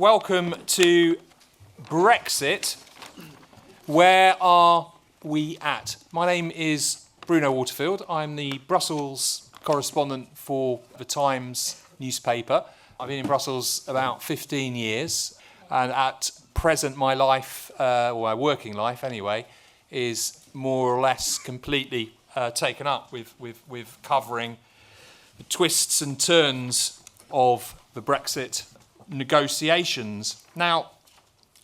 welcome to Brexit. Where are we at? My name is Bruno Waterfield. I'm the Brussels correspondent for the Times newspaper. I've been in Brussels about 15 years, and at present my life, or my working life anyway, is more or less completely taken up with covering the twists and turns of the Brexit negotiations. Now,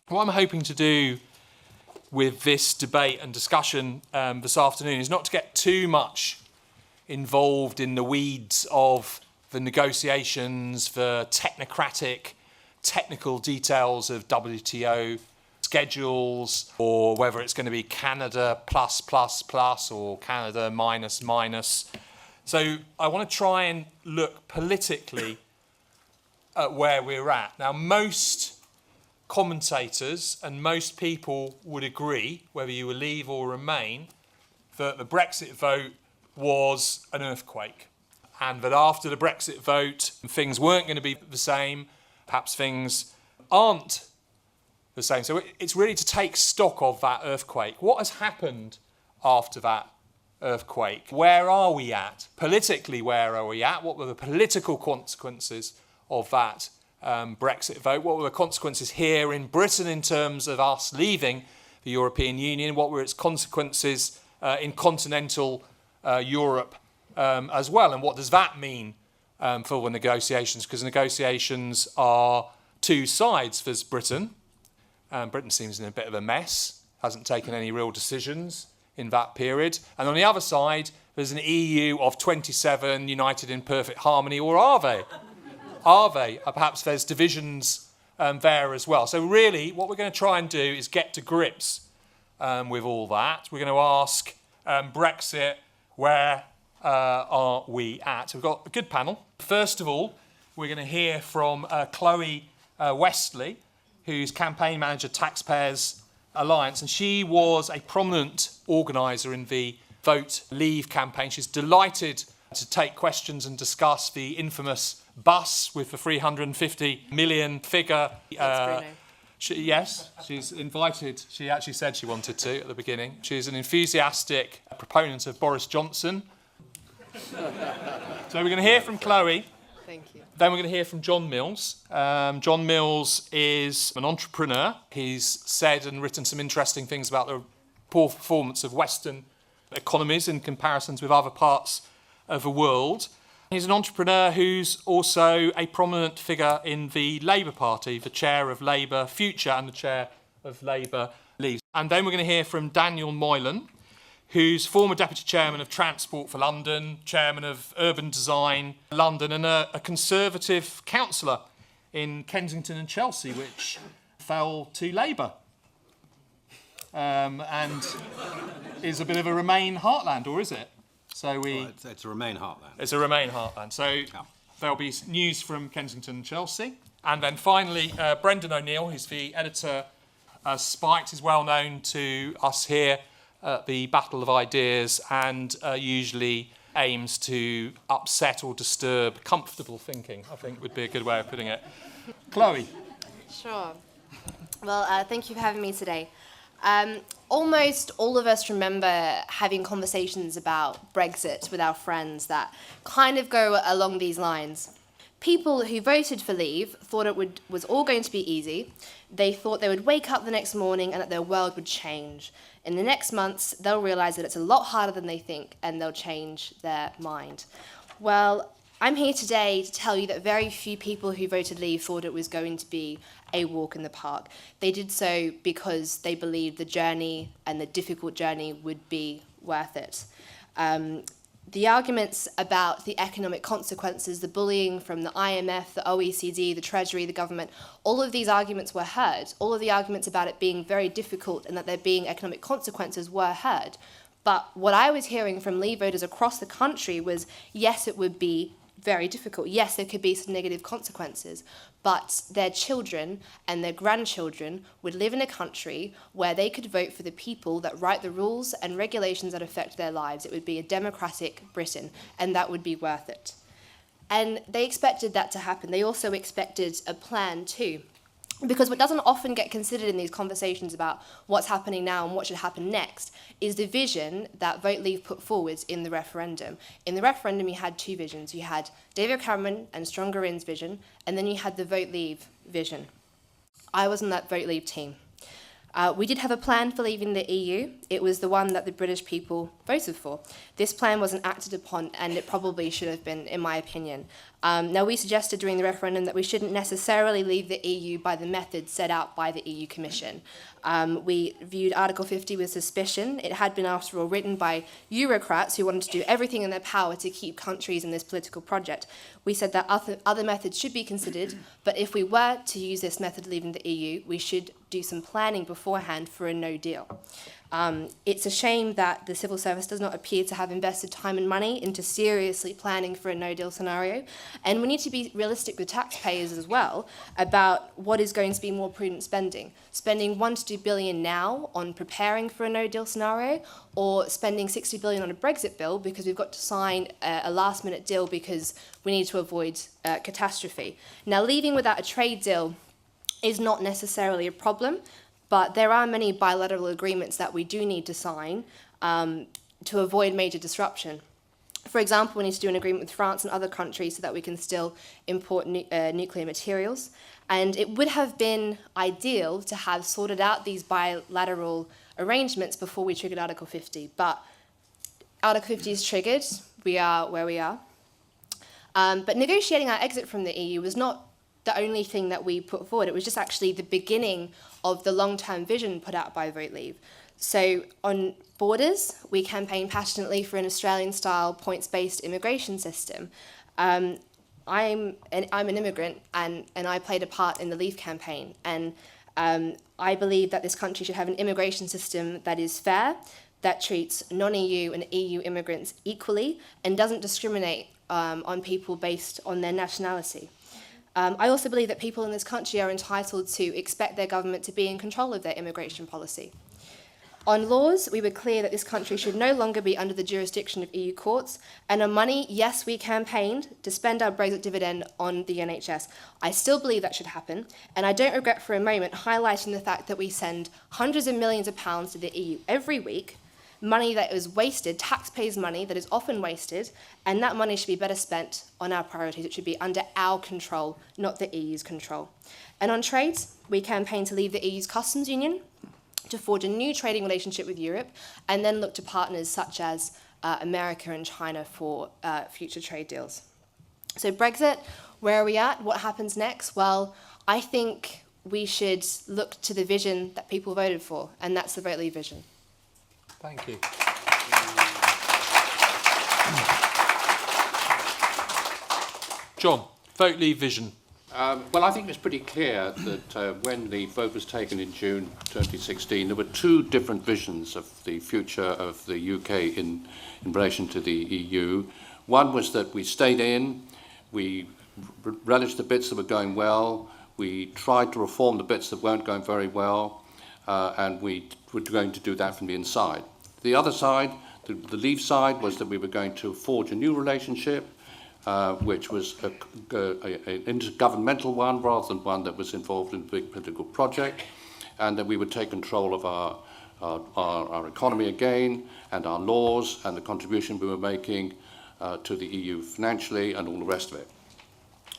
what I'm hoping to do with this debate and discussion this afternoon is not to get too much involved in the weeds of the negotiations, the technical details of WTO schedules, or whether it's going to be Canada plus plus plus or Canada minus minus. So I want to try and look politically at where we're at. Now, most commentators and most people would agree, whether you will leave or remain, that the Brexit vote was an earthquake, and that after the Brexit vote, things weren't going to be the same. Perhaps things aren't the same. So it's really to take stock of that earthquake. What has happened after that earthquake? Where are we at? Politically, where are we at? What were the political consequences of that Brexit vote? What were the consequences here in Britain in terms of us leaving the European Union? What were its consequences in continental Europe as well? And what does that mean for the negotiations? Because negotiations are two sides for Britain. Britain seems in a bit of a mess, hasn't taken any real decisions in that period. And on the other side, there's an EU of 27 united in perfect harmony, or are they? Are they? Perhaps there's divisions there as well. So really, what we're going to try and do is get to grips with all that. We're going to ask Brexit, where are we at? We've got a good panel. First of all, we're going to hear from Chloe Westley, who's campaign manager, Taxpayers Alliance, and she was a prominent organiser in the Vote Leave campaign. She's delighted to take questions and discuss the infamous bus with the 350 million figure. Bruno. Yes, she's invited. She actually said she wanted to at the beginning. She's an enthusiastic proponent of Boris Johnson. So we're going to hear from Chloe. Thank you. Then we're going to hear from John Mills. John Mills is an entrepreneur. He's said and written some interesting things about the poor performance of Western economies in comparisons with other parts of the world. He's an entrepreneur who's also a prominent figure in the Labour Party, the chair of Labour Future and the chair of Labour Leave. And then we're going to hear from Daniel Moylan, who's former Deputy Chairman of Transport for London, Chairman of Urban Design London, and a Conservative councillor in Kensington and Chelsea, which fell to Labour. And is a bit of a Remain heartland, or is it? So it's a Remain heartland. It's a Remain heartland. So there'll be news from Kensington and Chelsea. And then finally, Brendan O'Neill, who's the editor of Spiked, is well known to us here at the Battle of Ideas, and usually aims to upset or disturb comfortable thinking, I think would be a good way of putting it. Chloe. Sure. Well, thank you for having me today. Almost all of us remember having conversations about Brexit with our friends that kind of go along these lines. People who voted for Leave thought it was all going to be easy. They thought they would wake up the next morning and that their world would change. In the next months, they'll realise that it's a lot harder than they think, and they'll change their mind. Well, I'm here today to tell you that very few people who voted Leave thought it was going to be a walk in the park. They did so because they believed the journey, and the difficult journey, would be worth it. The arguments about the economic consequences, the bullying from the IMF, the OECD, the Treasury, the government, all of these arguments were heard. All of the arguments about it being very difficult and that there being economic consequences were heard. But what I was hearing from Leave voters across the country was, yes, it would be very difficult. Yes, there could be some negative consequences, but their children and their grandchildren would live in a country where they could vote for the people that write the rules and regulations that affect their lives. It would be a democratic Britain, and that would be worth it. And they expected that to happen. They also expected a plan too. Because what doesn't often get considered in these conversations about what's happening now and what should happen next is the vision that Vote Leave put forward in the referendum. In the referendum, you had two visions. You had David Cameron and Stronger In's vision, and then you had the Vote Leave vision. I was on that Vote Leave team. We did have a plan for leaving the EU. It was the one that the British people voted for. This plan wasn't acted upon, and it probably should have been, in my opinion. Now, we suggested during the referendum that we shouldn't necessarily leave the EU by the methods set out by the EU Commission. We viewed Article 50 with suspicion. It had been, after all, written by Eurocrats who wanted to do everything in their power to keep countries in this political project. We said that other methods should be considered, but if we were to use this method leaving the EU, we should do some planning beforehand for a no deal. It's a shame that the civil service does not appear to have invested time and money into seriously planning for a no-deal scenario. And we need to be realistic with taxpayers as well about what is going to be more prudent spending. Spending 1 to 2 billion now on preparing for a no-deal scenario, or spending 60 billion on a Brexit bill because we've got to sign a last-minute deal because we need to avoid catastrophe. Now, leaving without a trade deal is not necessarily a problem, but there are many bilateral agreements that we do need to sign to avoid major disruption. For example, we need to do an agreement with France and other countries so that we can still import nuclear materials. And it would have been ideal to have sorted out these bilateral arrangements before we triggered Article 50. But Article 50 is triggered. We are where we are. But negotiating our exit from the EU was not the only thing that we put forward. It was just actually the beginning of the long-term vision put out by Vote Leave. So on borders, we campaigned passionately for an Australian-style points-based immigration system. I'm an immigrant, and I played a part in the Leave campaign. And I believe that this country should have an immigration system that is fair, that treats non-EU and EU immigrants equally, and doesn't discriminate on people based on their nationality. I also believe that people in this country are entitled to expect their government to be in control of their immigration policy. On laws, we were clear that this country should no longer be under the jurisdiction of EU courts. And on money, yes, we campaigned to spend our Brexit dividend on the NHS. I still believe that should happen, and I don't regret for a moment highlighting the fact that we send hundreds of millions of pounds to the EU every week, money that is wasted, taxpayers' money that is often wasted, and that money should be better spent on our priorities. It should be under our control, not the EU's control. And on trades, we campaigned to leave the EU's customs union, to forge a new trading relationship with Europe, and then look to partners such as America and China for future trade deals. So Brexit, where are we at? What happens next? Well, I think we should look to the vision that people voted for, and that's the Vote Leave vision. Thank you. John, Vote Leave vision. Well, I think it's pretty clear that when the vote was taken in June 2016, there were two different visions of the future of the UK in relation to the EU. One was that we stayed in, we relished the bits that were going well, we tried to reform the bits that weren't going very well, and we were going to do that from the inside. The other side, the Leave side, was that we were going to forge a new relationship, which was an intergovernmental one rather than one that was involved in a big political project, and that we would take control of our economy again, and our laws, and the contribution we were making to the EU financially, and all the rest of it.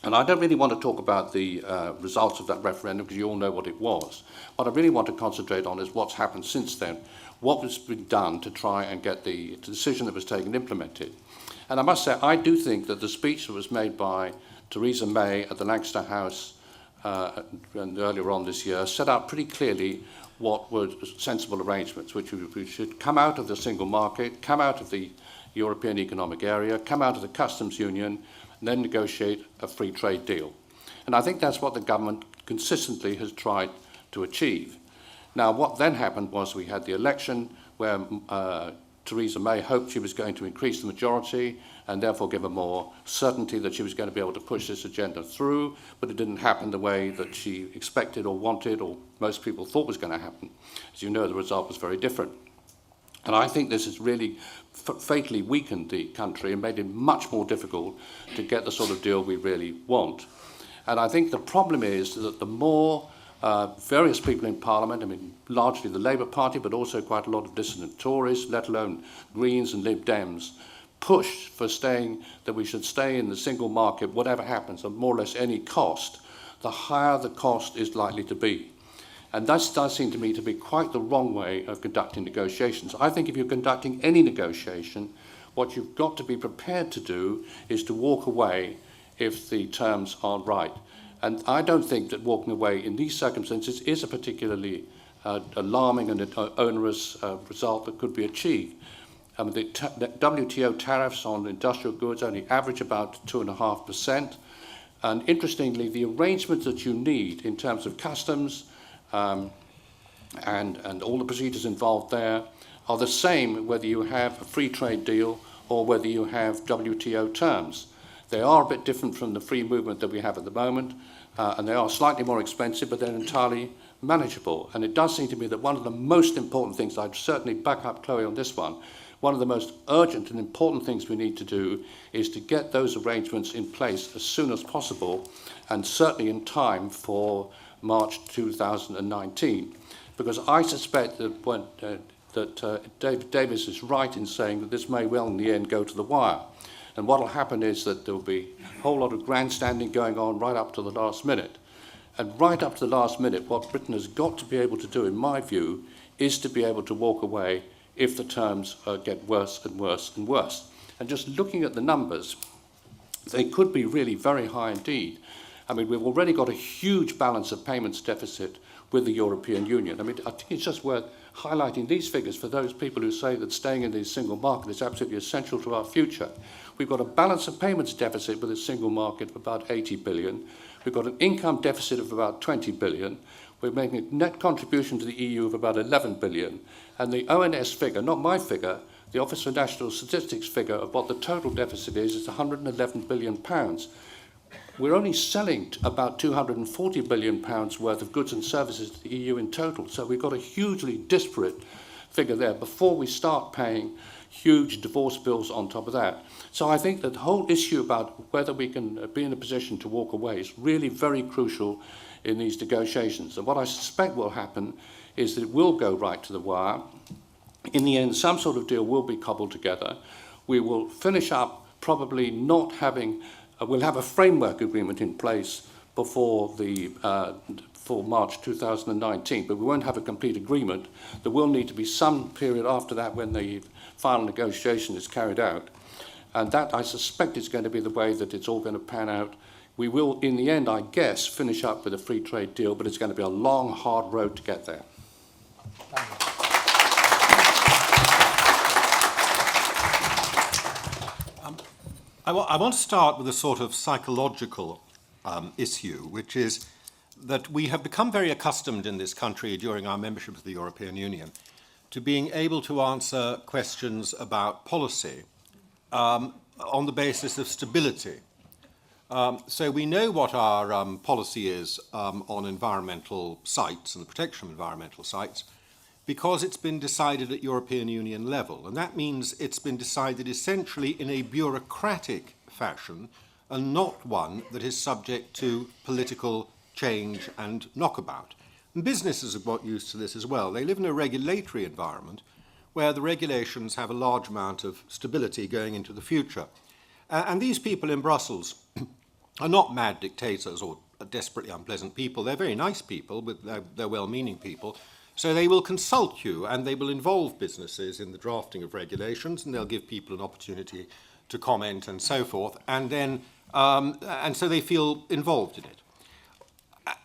And I don't really want to talk about the results of that referendum, because you all know what it was. What I really want to concentrate on is what's happened since then, what has been done to try and get the decision that was taken implemented. And I must say, I do think that the speech that was made by Theresa May at the Lancaster House and earlier on this year set out pretty clearly what were sensible arrangements, which we should come out of the single market, come out of the European Economic Area, come out of the customs union, and then negotiate a free trade deal. And I think that's what the government consistently has tried to achieve. Now, what then happened was we had the election where Theresa May hoped she was going to increase the majority and therefore give her more certainty that she was going to be able to push this agenda through, but it didn't happen the way that she expected or wanted or most people thought was going to happen. As you know, the result was very different. And I think this has really fatally weakened the country and made it much more difficult to get the sort of deal we really want. And I think the problem is that the more various people in Parliament, I mean, largely the Labour Party, but also quite a lot of dissident Tories, let alone Greens and Lib Dems, pushed for that we should stay in the single market, whatever happens, at more or less any cost. The higher the cost is likely to be. And that does seem to me to be quite the wrong way of conducting negotiations. I think if you're conducting any negotiation, what you've got to be prepared to do is to walk away if the terms aren't right. And I don't think that walking away in these circumstances is a particularly alarming and onerous result that could be achieved. The WTO tariffs on industrial goods only average about 2.5%. And interestingly, the arrangements that you need in terms of customs and all the procedures involved there are the same whether you have a free trade deal or whether you have WTO terms. They are a bit different from the free movement that we have at the moment, and they are slightly more expensive, but they're entirely manageable. And it does seem to me that one of the most important things, I'd certainly back up Chloe on this one of the most urgent and important things we need to do is to get those arrangements in place as soon as possible, and certainly in time for March 2019. Because I suspect that David Davis is right in saying that this may well in the end go to the wire. And what will happen is that there will be a whole lot of grandstanding going on right up to the last minute. And right up to the last minute, what Britain has got to be able to do, in my view, is to be able to walk away if the terms get worse and worse and worse. And just looking at the numbers, they could be really very high indeed. I mean, we've already got a huge balance of payments deficit with the European Union. I mean, I think it's just worth highlighting these figures for those people who say that staying in the single market is absolutely essential to our future. We've got a balance of payments deficit with a single market of about 80 billion. We've got an income deficit of about 20 billion. We're making a net contribution to the EU of about 11 billion. And the ONS figure, not my figure, the Office for National Statistics figure of what the total deficit is 111 billion pounds. We're only selling about 240 billion pounds worth of goods and services to the EU in total. So we've got a hugely disparate figure there before we start paying huge divorce bills on top of that. So I think that the whole issue about whether we can be in a position to walk away is really very crucial in these negotiations. And what I suspect will happen is that it will go right to the wire. In the end, some sort of deal will be cobbled together. We will finish up probably not having, we'll have a framework agreement in place before for March 2019, but we won't have a complete agreement. There will need to be some period after that when the final negotiation is carried out. And that, I suspect, is going to be the way that it's all going to pan out. We will, in the end, I guess, finish up with a free trade deal, but it's going to be a long, hard road to get there. I want to start with a sort of psychological issue, which is that we have become very accustomed in this country during our membership of the European Union to being able to answer questions about policy on the basis of stability. So we know what our policy is on environmental sites and the protection of environmental sites because it's been decided at European Union level. And that means it's been decided essentially in a bureaucratic fashion and not one that is subject to political change and knockabout. And businesses have got used to this as well. They live in a regulatory environment where the regulations have a large amount of stability going into the future. And these people in Brussels are not mad dictators or desperately unpleasant people. They're very nice people, they're well-meaning people. So they will consult you and they will involve businesses in the drafting of regulations, and they'll give people an opportunity to comment and so forth. And then, and so they feel involved in it.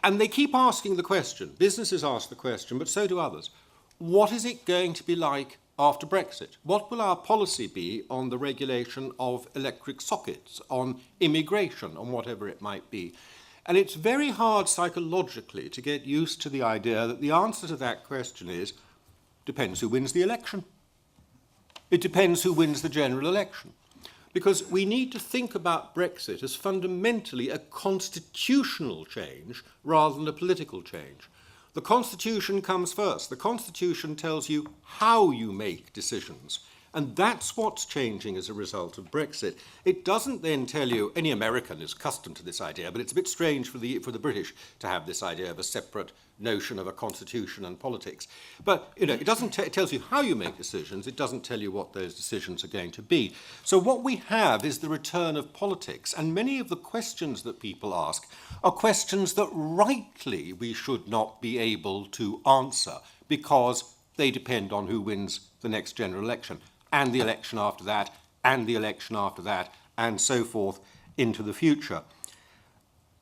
And they keep asking the question, businesses ask the question, but so do others. What is it going to be like after Brexit? What will our policy be on the regulation of electric sockets, on immigration, on whatever it might be? And it's very hard psychologically to get used to the idea that the answer to that question is, depends who wins the election. It depends who wins the general election. Because we need to think about Brexit as fundamentally a constitutional change rather than a political change. The Constitution comes first. The Constitution tells you how you make decisions. And that's what's changing as a result of Brexit. It doesn't then tell you, any American is accustomed to this idea, but it's a bit strange for the British to have this idea of a separate notion of a constitution and politics. But it doesn't it tells you how you make decisions. It doesn't tell you what those decisions are going to be. So what we have is the return of politics, and many of the questions that people ask are questions that rightly we should not be able to answer because they depend on who wins the next general election, and the election after that, and the election after that, and so forth into the future.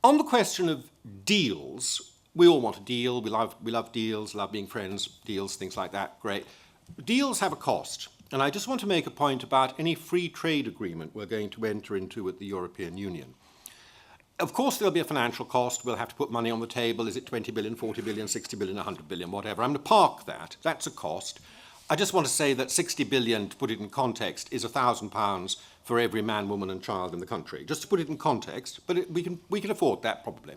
On the question of deals, we all want a deal. We love deals, love being friends, deals, things like that. Great. Deals have a cost. And I just want to make a point about any free trade agreement we're going to enter into with the European Union. Of course, there'll be a financial cost. We'll have to put money on the table. Is it 20 billion, 40 billion, 60 billion, 100 billion, whatever? I'm going to park that. That's a cost. I just want to say that 60 billion, to put it in context, is £1,000 for every man, woman and child in the country. Just to put it in context, but we can afford that probably.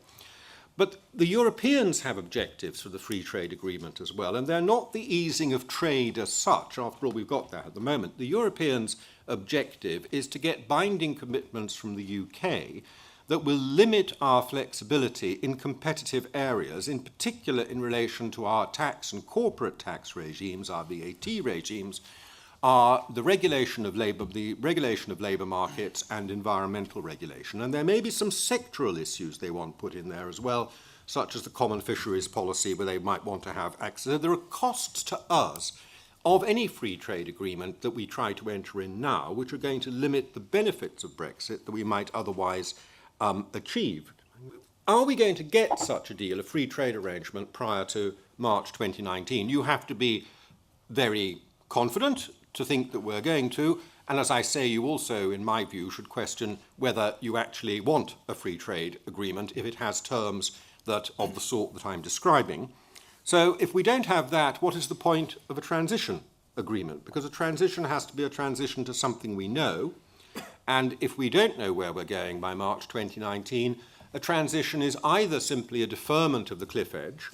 But the Europeans have objectives for the free trade agreement as well, and they're not the easing of trade as such. After all, we've got that at the moment. The Europeans' objective is to get binding commitments from the UK that will limit our flexibility in competitive areas, in particular in relation to our tax and corporate tax regimes, our VAT regimes, the regulation of labour markets and environmental regulation. And there may be some sectoral issues they want put in there as well, such as the common fisheries policy, where they might want to have access. So there are costs to us of any free trade agreement that we try to enter in now, which are going to limit the benefits of Brexit that we might otherwise achieve. Are we going to get such a deal, a free trade arrangement, prior to March 2019? You have to be very confident to think that we're going to, and as I say, you also, in my view, should question whether you actually want a free trade agreement if it has terms that of the sort that I'm describing. So if we don't have that, what is the point of a transition agreement? Because a transition has to be a transition to something we know, and if we don't know where we're going by March 2019, a transition is either simply a deferment of the cliff edge,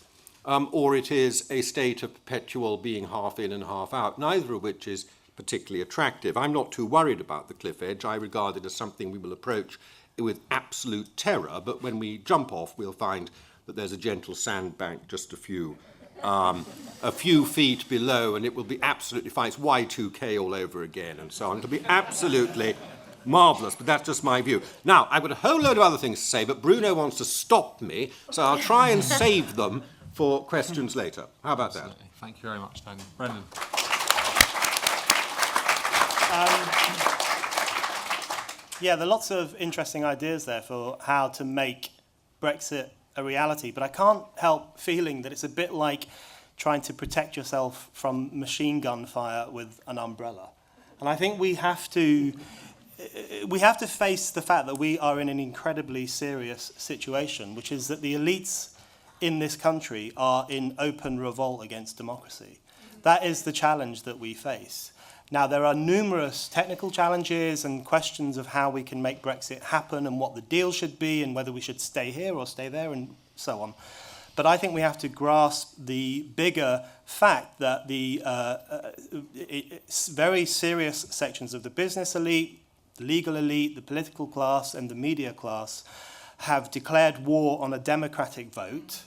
or it is a state of perpetual being half in and half out, neither of which is particularly attractive. I'm not too worried about the cliff edge. I regard it as something we will approach with absolute terror, but when we jump off, we'll find that there's a gentle sandbank just a few feet below, and it will be absolutely fine. It's Y2K all over again, and so on. It'll be absolutely marvellous, but that's just my view. Now, I've got a whole load of other things to say, but Bruno wants to stop me, so I'll try and save them for questions later. How about that? Thank you very much, Daniel. Brendan. Yeah, there are lots of interesting ideas there for how to make Brexit a reality, but I can't help feeling that it's a bit like trying to protect yourself from machine gun fire with an umbrella. And I think we have to face the fact that we are in an incredibly serious situation, which is that the elites in this country are in open revolt against democracy. That is the challenge that we face. Now, there are numerous technical challenges and questions of how we can make Brexit happen and what the deal should be and whether we should stay here or stay there and so on. But I think we have to grasp the bigger fact that the very serious sections of the business elite, the legal elite, the political class and the media class have declared war on a democratic vote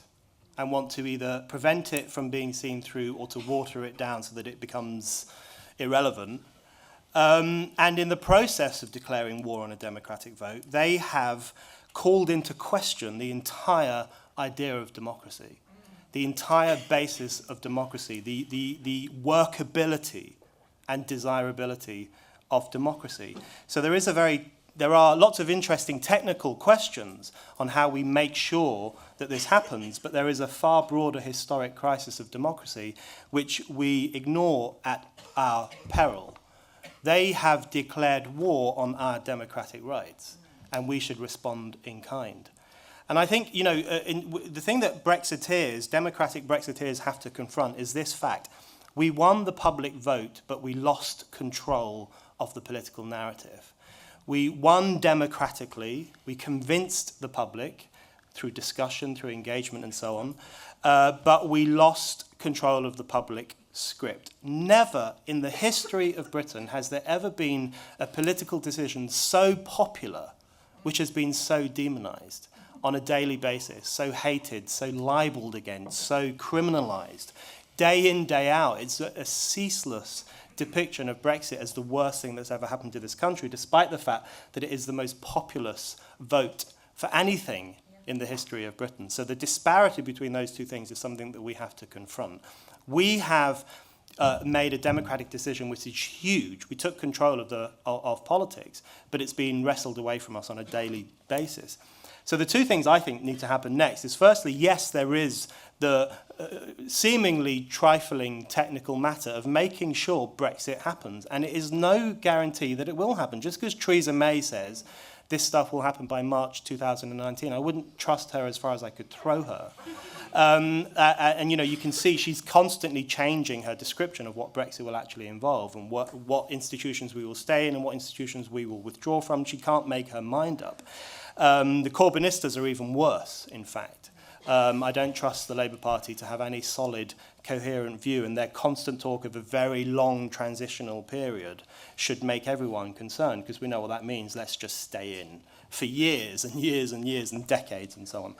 and want to either prevent it from being seen through or to water it down so that it becomes irrelevant. And in the process of declaring war on a democratic vote, they have called into question the entire idea of democracy, the entire basis of democracy, the workability and desirability of democracy. So there are lots of interesting technical questions on how we make sure that this happens, but there is a far broader historic crisis of democracy which we ignore at our peril. They have declared war on our democratic rights, and we should respond in kind. And I think, the thing that democratic Brexiteers have to confront is this fact. We won the public vote, but we lost control of the political narrative. We won democratically, we convinced the public through discussion, through engagement and so on, but we lost control of the public script. Never in the history of Britain has there ever been a political decision so popular which has been so demonised on a daily basis, so hated, so libelled against, so criminalised. Day in, day out, it's a ceaseless depiction of Brexit as the worst thing that's ever happened to this country, despite the fact that it is the most populous vote for anything in the history of Britain. So the disparity between those two things is something that we have to confront. We have made a democratic decision which is huge. We took control of politics, but it's been wrestled away from us on a daily basis. So the two things I think need to happen next is, firstly, yes, there is the seemingly trifling technical matter of making sure Brexit happens, and it is no guarantee that it will happen. Just because Theresa May says this stuff will happen by March 2019, I wouldn't trust her as far as I could throw her. And you can see she's constantly changing her description of what Brexit will actually involve and what institutions we will stay in and what institutions we will withdraw from. She can't make her mind up. The Corbynistas are even worse, in fact. I don't trust the Labour Party to have any solid, coherent view, and their constant talk of a very long transitional period should make everyone concerned, because we know what that means. Let's just stay in for years and years and years and decades and so on.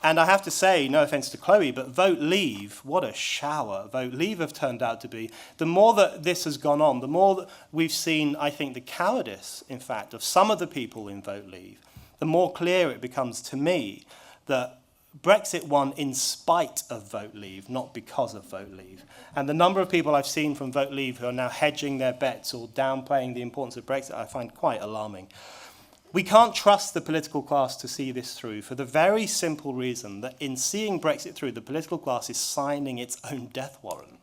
And I have to say, no offence to Chloe, but Vote Leave, what a shower Vote Leave have turned out to be. The more that this has gone on, the more that we've seen, I think, the cowardice, in fact, of some of the people in Vote Leave, the more clear it becomes to me that Brexit won in spite of Vote Leave, not because of Vote Leave. And the number of people I've seen from Vote Leave who are now hedging their bets or downplaying the importance of Brexit, I find quite alarming. We can't trust the political class to see this through for the very simple reason that in seeing Brexit through, the political class is signing its own death warrant.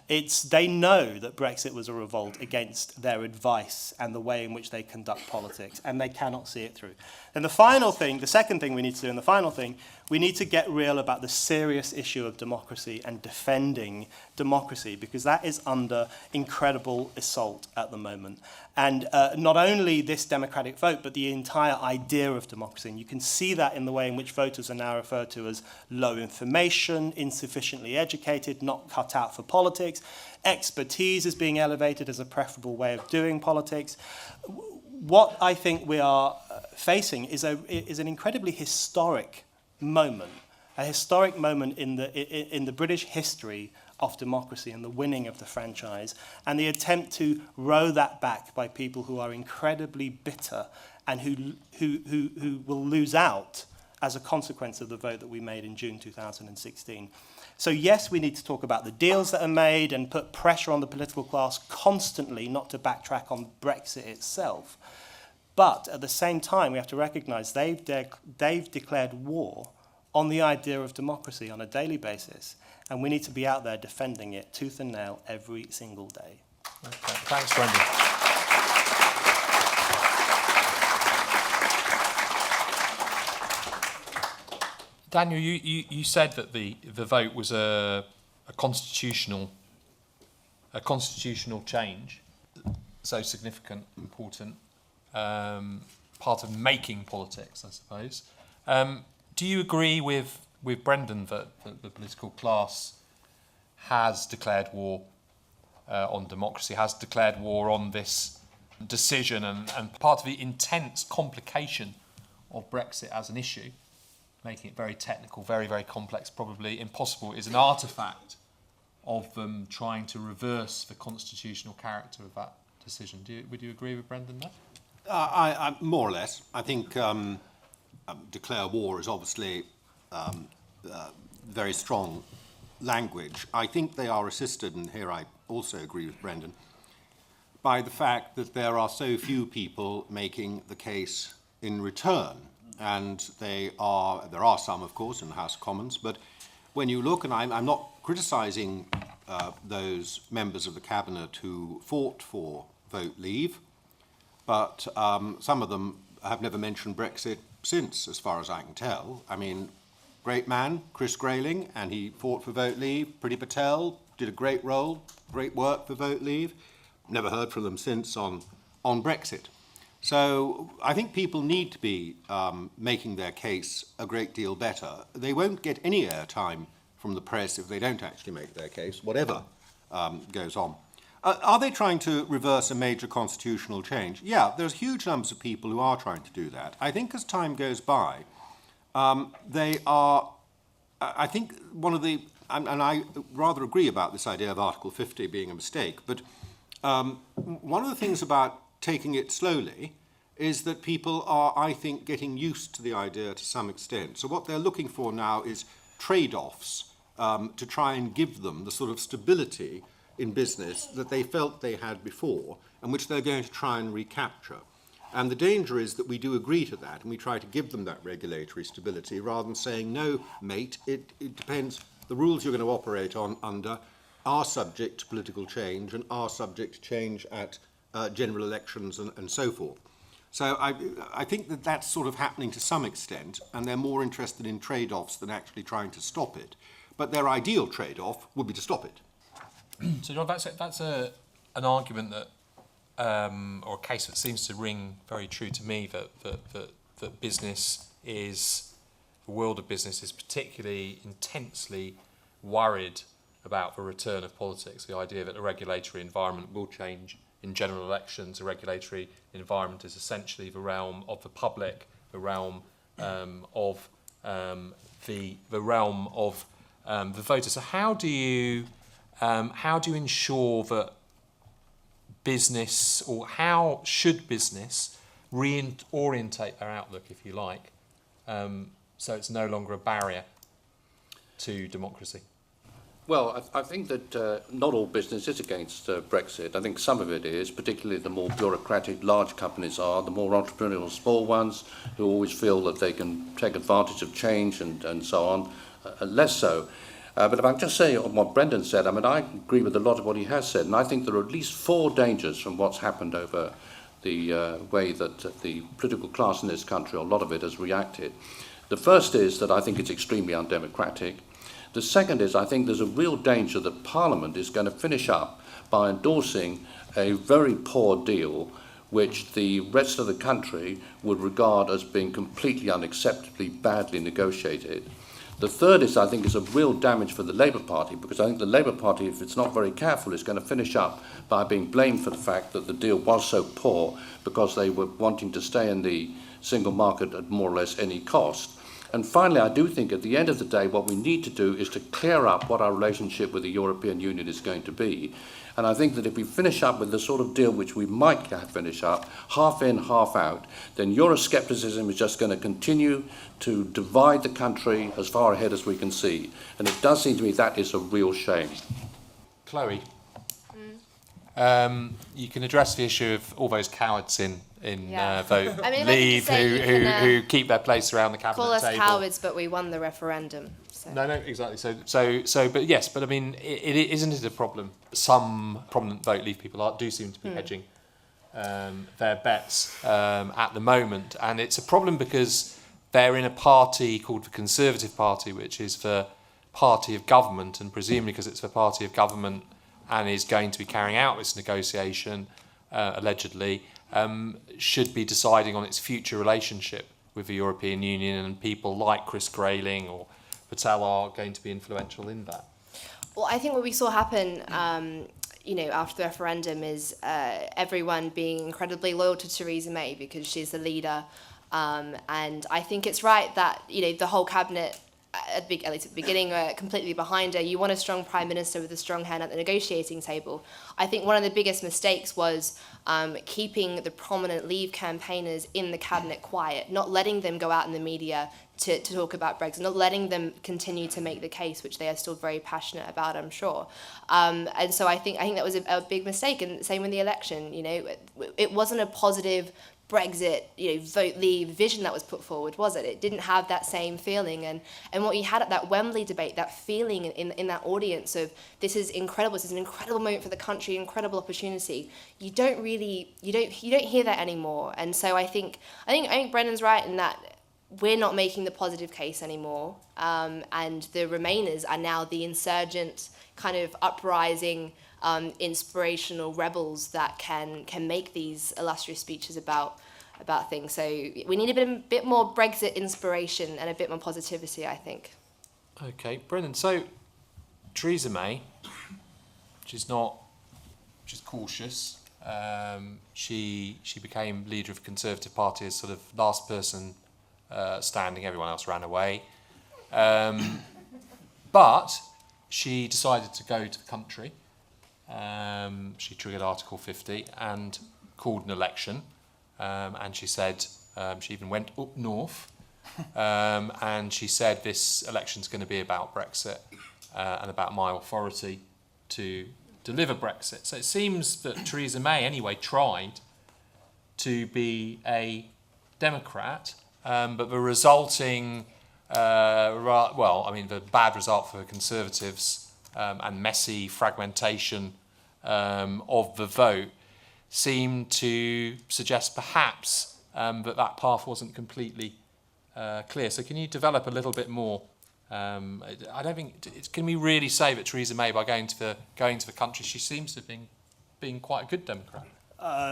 They know that Brexit was a revolt against their advice and the way in which they conduct politics, and they cannot see it through. And the final thing, the second thing we need to do, and the final thing, we need to get real about the serious issue of democracy and defending democracy, because that is under incredible assault at the moment. And not only this democratic vote, but the entire idea of democracy. And you can see that in the way in which voters are now referred to as low information, insufficiently educated, not cut out for politics. Expertise is being elevated as a preferable way of doing politics. What I think we are facing is an incredibly historic moment, a historic moment in the British history of democracy and the winning of the franchise, and the attempt to row that back by people who are incredibly bitter and who will lose out as a consequence of the vote that we made in June 2016. So yes, we need to talk about the deals that are made and put pressure on the political class constantly not to backtrack on Brexit itself. But at the same time, we have to recognise they've declared war on the idea of democracy on a daily basis, and we need to be out there defending it tooth and nail every single day. Okay. Thanks, Brendan. Daniel, you said that the vote was a constitutional change, so significant, important, part of making politics, I suppose. Do you agree with Brendan that the political class has declared war on democracy, has declared war on this decision, and part of the intense complication of Brexit as an issue, making it very technical, very, very complex, probably impossible, is an artefact of them trying to reverse the constitutional character of that decision? Would you agree with Brendan there? I more or less. I think declare war is obviously very strong language. I think they are assisted, and here I also agree with Brendan, by the fact that there are so few people making the case in return. And there are some, of course, in the House of Commons, but when you look, and I'm not criticising those members of the Cabinet who fought for Vote Leave, but some of them have never mentioned Brexit since, as far as I can tell. I mean, great man, Chris Grayling, and he fought for Vote Leave. Priti Patel did a great role, great work for Vote Leave. Never heard from them since on Brexit. So I think people need to be making their case a great deal better. They won't get any airtime from the press if they don't actually make their case, whatever goes on. Are they trying to reverse a major constitutional change? Yeah, there's huge numbers of people who are trying to do that. I think as time goes by, they are, I think one of the, and I rather agree about this idea of Article 50 being a mistake, but one of the things about taking it slowly is that people are, I think, getting used to the idea to some extent. So what they're looking for now is trade-offs to try and give them the sort of stability in business that they felt they had before and which they're going to try and recapture. And the danger is that we do agree to that and we try to give them that regulatory stability rather than saying, no, mate, it depends. The rules you're going to operate under are subject to political change and are subject to change at general elections and so forth. So I think that that's sort of happening to some extent, and they're more interested in trade-offs than actually trying to stop it. But their ideal trade-off would be to stop it. So, John, that's an argument that, or a case that seems to ring very true to me, that business is, the world of business is particularly intensely worried about the return of politics, the idea that the regulatory environment will change in general elections. A regulatory environment is essentially the realm of the public, the realm of the realm of the voter. So how do you ensure that business, or how should business reorientate their outlook, if you like, so it's no longer a barrier to democracy? Well, I think that not all business is against Brexit. I think some of it is, particularly the more bureaucratic large companies are, the more entrepreneurial small ones who always feel that they can take advantage of change and so on, less so. But if I can just say on what Brendan said, I mean, I agree with a lot of what he has said, and I think there are at least 4 dangers from what's happened over the way that the political class in this country, a lot of it, has reacted. The first is that I think it's extremely undemocratic. The second is I think there's a real danger that Parliament is going to finish up by endorsing a very poor deal which the rest of the country would regard as being completely unacceptably badly negotiated. The third is, I think, is a real damage for the Labour Party, because I think the Labour Party, if it's not very careful, is going to finish up by being blamed for the fact that the deal was so poor because they were wanting to stay in the single market at more or less any cost. And finally, I do think at the end of the day, what we need to do is to clear up what our relationship with the European Union is going to be. And I think that if we finish up with the sort of deal which we might finish up, half in, half out, then Euroscepticism is just going to continue to divide the country as far ahead as we can see. And it does seem to me that is a real shame. Chloe, you can address the issue of all those cowards in vote I mean, leave who keep their place around the cabinet call us table. cowards, but we won the referendum. So. No, exactly. So, but yes, but I mean, isn't it a problem? Some prominent vote leave people do seem to be hedging their bets at the moment, and it's a problem because they're in a party called the Conservative Party, which is the party of government, and presumably because it's the party of government and is going to be carrying out this negotiation, allegedly, should be deciding on its future relationship with the European Union, and people like Chris Grayling or Patel are going to be influential in that. Well, I think what we saw happen, after the referendum is everyone being incredibly loyal to Theresa May because she's the leader, and I think it's right that the whole cabinet, at least at the beginning, are completely behind her. You want a strong prime minister with a strong hand at the negotiating table. I think one of the biggest mistakes was keeping the prominent Leave campaigners in the cabinet quiet, not letting them go out in the media to talk about Brexit, not letting them continue to make the case, which they are still very passionate about, I'm sure. And so I think that was a big mistake. And same with the election. It wasn't a positive Brexit, vote leave vision that was put forward, was it? It didn't have that same feeling. And what you had at that Wembley debate, that feeling in that audience of this is incredible, this is an incredible moment for the country, incredible opportunity. You don't hear that anymore. And so I think Brendan's right in that we're not making the positive case anymore, and the Remainers are now the insurgent kind of uprising, inspirational rebels that can make these illustrious speeches about things. So we need a bit more Brexit inspiration and a bit more positivity, I think. Okay, Brendan. So Theresa May, She's cautious. She became leader of the Conservative Party as sort of last person standing. Everyone else ran away. But she decided to go to the country. She triggered Article 50 and called an election. And she said, she even went up north. And she said this election's going to be about Brexit and about my authority to deliver Brexit. So it seems that Theresa May, anyway, tried to be a Democrat, but the resulting, the bad result for the Conservatives and messy fragmentation of the vote seemed to suggest perhaps that path wasn't completely clear. So can you develop a little bit more? I don't think can we really say that Theresa May, by going to the country, she seems to have been quite a good Democrat.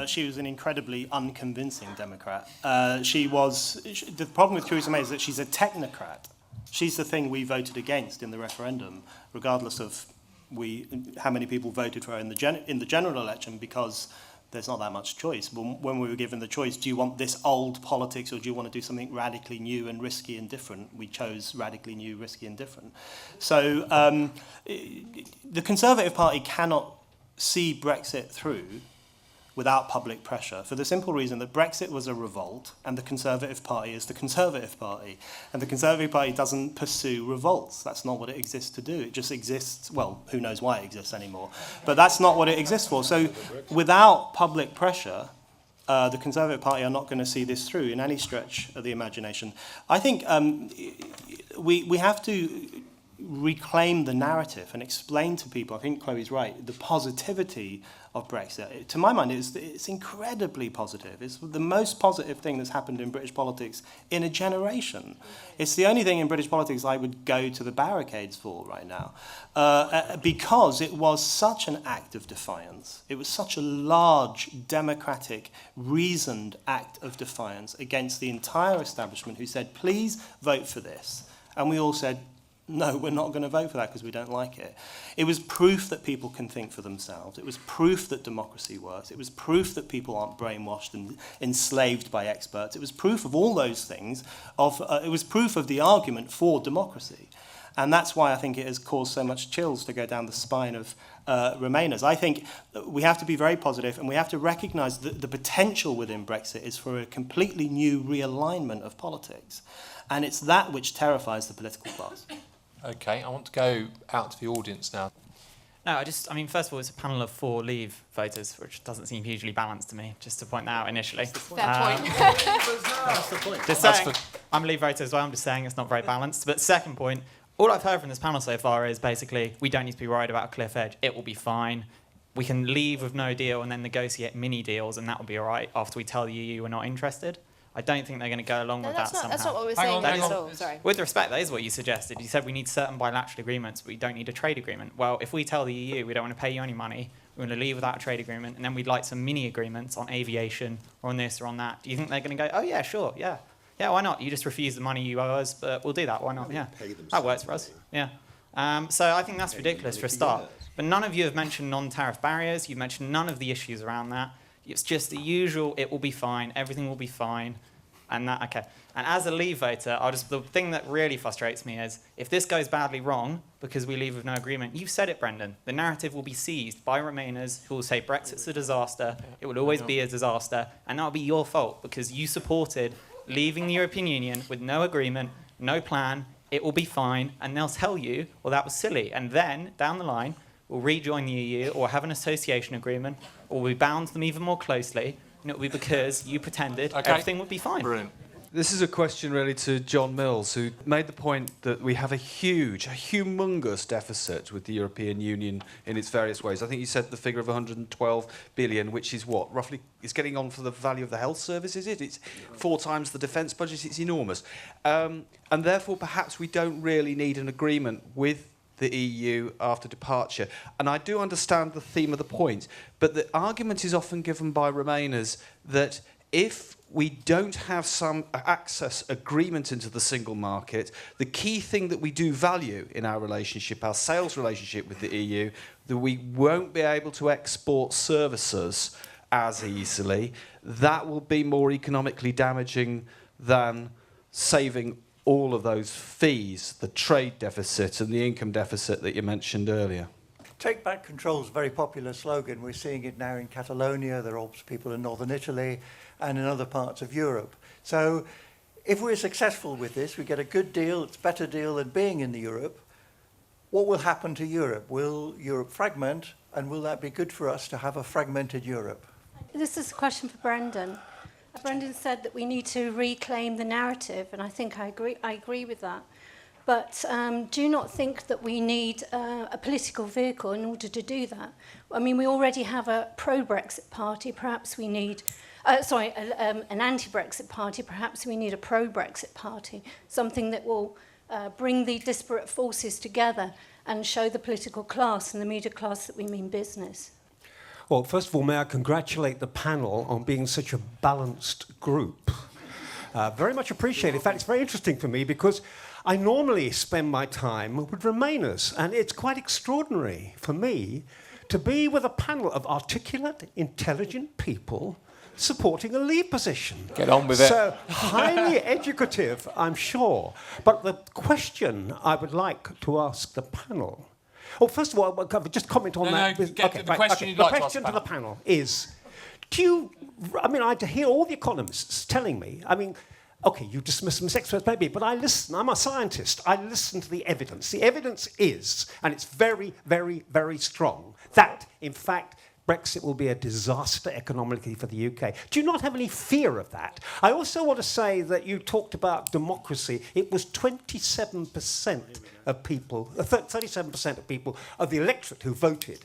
She was an incredibly unconvincing Democrat. The problem with Theresa May is that she's a technocrat. She's the thing we voted against in the referendum, regardless of how many people voted for her in the general election, because there's not that much choice. When we were given the choice, do you want this old politics or do you want to do something radically new and risky and different? We chose radically new, risky and different. So the Conservative Party cannot see Brexit through without public pressure, for the simple reason that Brexit was a revolt and the Conservative Party is the Conservative Party. And the Conservative Party doesn't pursue revolts. That's not what it exists to do. It just exists, well, who knows why it exists anymore. But that's not what it exists for. So without public pressure, the Conservative Party are not going to see this through in any stretch of the imagination. I think we have to reclaim the narrative and explain to people, I think Chloe's right, the positivity of Brexit. To my mind, it's incredibly positive. It's the most positive thing that's happened in British politics in a generation. It's the only thing in British politics I would go to the barricades for right now, because it was such an act of defiance. It was such a large, democratic, reasoned act of defiance against the entire establishment who said, please vote for this. And we all said, no, we're not going to vote for that because we don't like it. It was proof that people can think for themselves. It was proof that democracy works. It was proof that people aren't brainwashed and enslaved by experts. It was proof of all those things. It was proof of the argument for democracy. And that's why I think it has caused so much chills to go down the spine of Remainers. I think we have to be very positive and we have to recognise that the potential within Brexit is for a completely new realignment of politics. And it's that which terrifies the political class. Okay, I want to go out to the audience now. No, first of all, it's a panel of 4 Leave voters, which doesn't seem hugely balanced to me, just to point that out initially. Fair point. That's the point. Just saying, I'm a Leave voter as well, I'm just saying it's not very balanced. But second point, all I've heard from this panel so far is basically, we don't need to be worried about a cliff edge, it will be fine. We can leave with no deal and then negotiate mini deals, and that will be all right after we tell the EU we're not interested. I don't think they're going to go along with that somehow. That's not what we're saying at all. Sorry. With respect, that is what you suggested. You said we need certain bilateral agreements, but we don't need a trade agreement. Well, if we tell the EU we don't want to pay you any money, we're going to leave without a trade agreement, and then we'd like some mini agreements on aviation or on this or on that, do you think they're going to go, oh yeah, sure, yeah. Yeah, why not? You just refuse the money you owe us, but we'll do that. Why not? Yeah, that works for us. Yeah. So I think that's ridiculous for a start. But none of you have mentioned non-tariff barriers. You've mentioned none of the issues around that. It's just the usual, it will be fine, everything will be fine. And that, okay. And as a Leave voter, the thing that really frustrates me is if this goes badly wrong because we leave with no agreement, you've said it, Brendan, the narrative will be seized by Remainers who will say Brexit's a disaster, it will always be a disaster, and that'll be your fault because you supported leaving the European Union with no agreement, no plan, it will be fine, and they'll tell you, well, that was silly. And then, down the line, we'll rejoin the EU or have an association agreement, or we'll bound them even more closely, and it'll be because you pretended everything would be fine. Brilliant. This is a question really to John Mills, who made the point that we have a humongous deficit with the European Union in its various ways. I think you said the figure of 112 billion, which is what? Roughly, it's getting on for the value of the health service, is it? It's 4 times the defence budget. It's enormous. And therefore, perhaps we don't really need an agreement with the EU after departure. And I do understand the theme of the point, but the argument is often given by Remainers that if we don't have some access agreement into the single market, the key thing that we do value in our relationship, our sales relationship with the EU, that we won't be able to export services as easily, that will be more economically damaging than saving all of those fees, the trade deficit and the income deficit that you mentioned earlier. Take back control is a very popular slogan. We're seeing it now in Catalonia. There are also people in northern Italy and in other parts of Europe. So if we're successful with this, we get a good deal, it's a better deal than being in the Europe. What will happen to Europe? Will Europe fragment, and will that be good for us to have a fragmented Europe? This is a question for Brendan. Brendan said that we need to reclaim the narrative, and I think I agree with that. But do you not think that we need a political vehicle in order to do that? I mean, we already have a pro-Brexit party. Perhaps we need, an anti-Brexit party. Perhaps we need a pro-Brexit party, something that will bring the disparate forces together and show the political class and the media class that we mean business. Well, first of all, may I congratulate the panel on being such a balanced group. Very much appreciated. In fact, it's very interesting for me because I normally spend my time with Remainers, and it's quite extraordinary for me to be with a panel of articulate, intelligent people supporting a Leave position. Get on with it. So, highly educative, I'm sure. But the question I would like to ask the panel... Oh, first of all, I'll just comment on that. The question you'd like to ask to the panel is, do you... I mean, I hear all the economists telling me, I mean... OK, you dismiss them as experts, maybe, but I listen. I'm a scientist. I listen to the evidence. The evidence is, and it's very, very, very strong, that, in fact, Brexit will be a disaster economically for the UK. Do you not have any fear of that? I also want to say that you talked about democracy. It was 27% of people, 37% of people of the electorate who voted.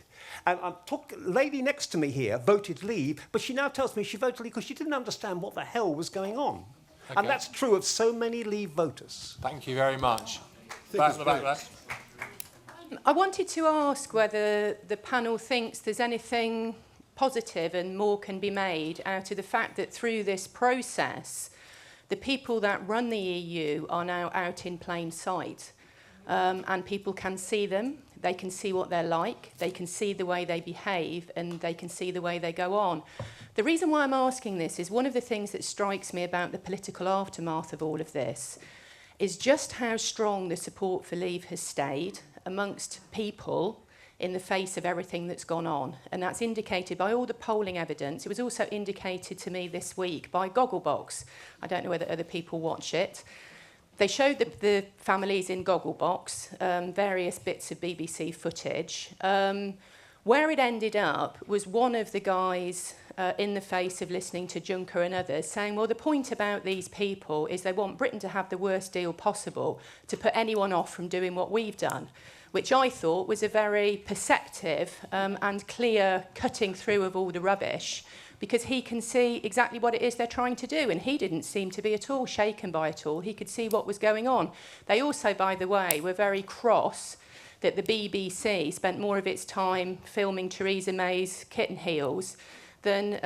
And a lady next to me here voted Leave, but she now tells me she voted Leave because she didn't understand what the hell was going on. Okay. And that's true of so many Leave voters. Thank you very much. Back to the back there. I wanted to ask whether the panel thinks there's anything positive and more can be made out of the fact that through this process, the people that run the EU are now out in plain sight. And people can see them, they can see what they're like, they can see the way they behave, and they can see the way they go on. The reason why I'm asking this is one of the things that strikes me about the political aftermath of all of this is just how strong the support for Leave has stayed amongst people in the face of everything that's gone on. And that's indicated by all the polling evidence. It was also indicated to me this week by Gogglebox. I don't know whether other people watch it. They showed the families in Gogglebox, various bits of BBC footage. Where it ended up was one of the guys in the face of listening to Juncker and others saying, well, the point about these people is they want Britain to have the worst deal possible to put anyone off from doing what we've done, which I thought was a very perceptive and clear cutting through of all the rubbish, because he can see exactly what it is they're trying to do, and he didn't seem to be at all shaken by it all. He could see what was going on. They also, by the way, were very cross that the BBC spent more of its time filming Theresa May's kitten heels than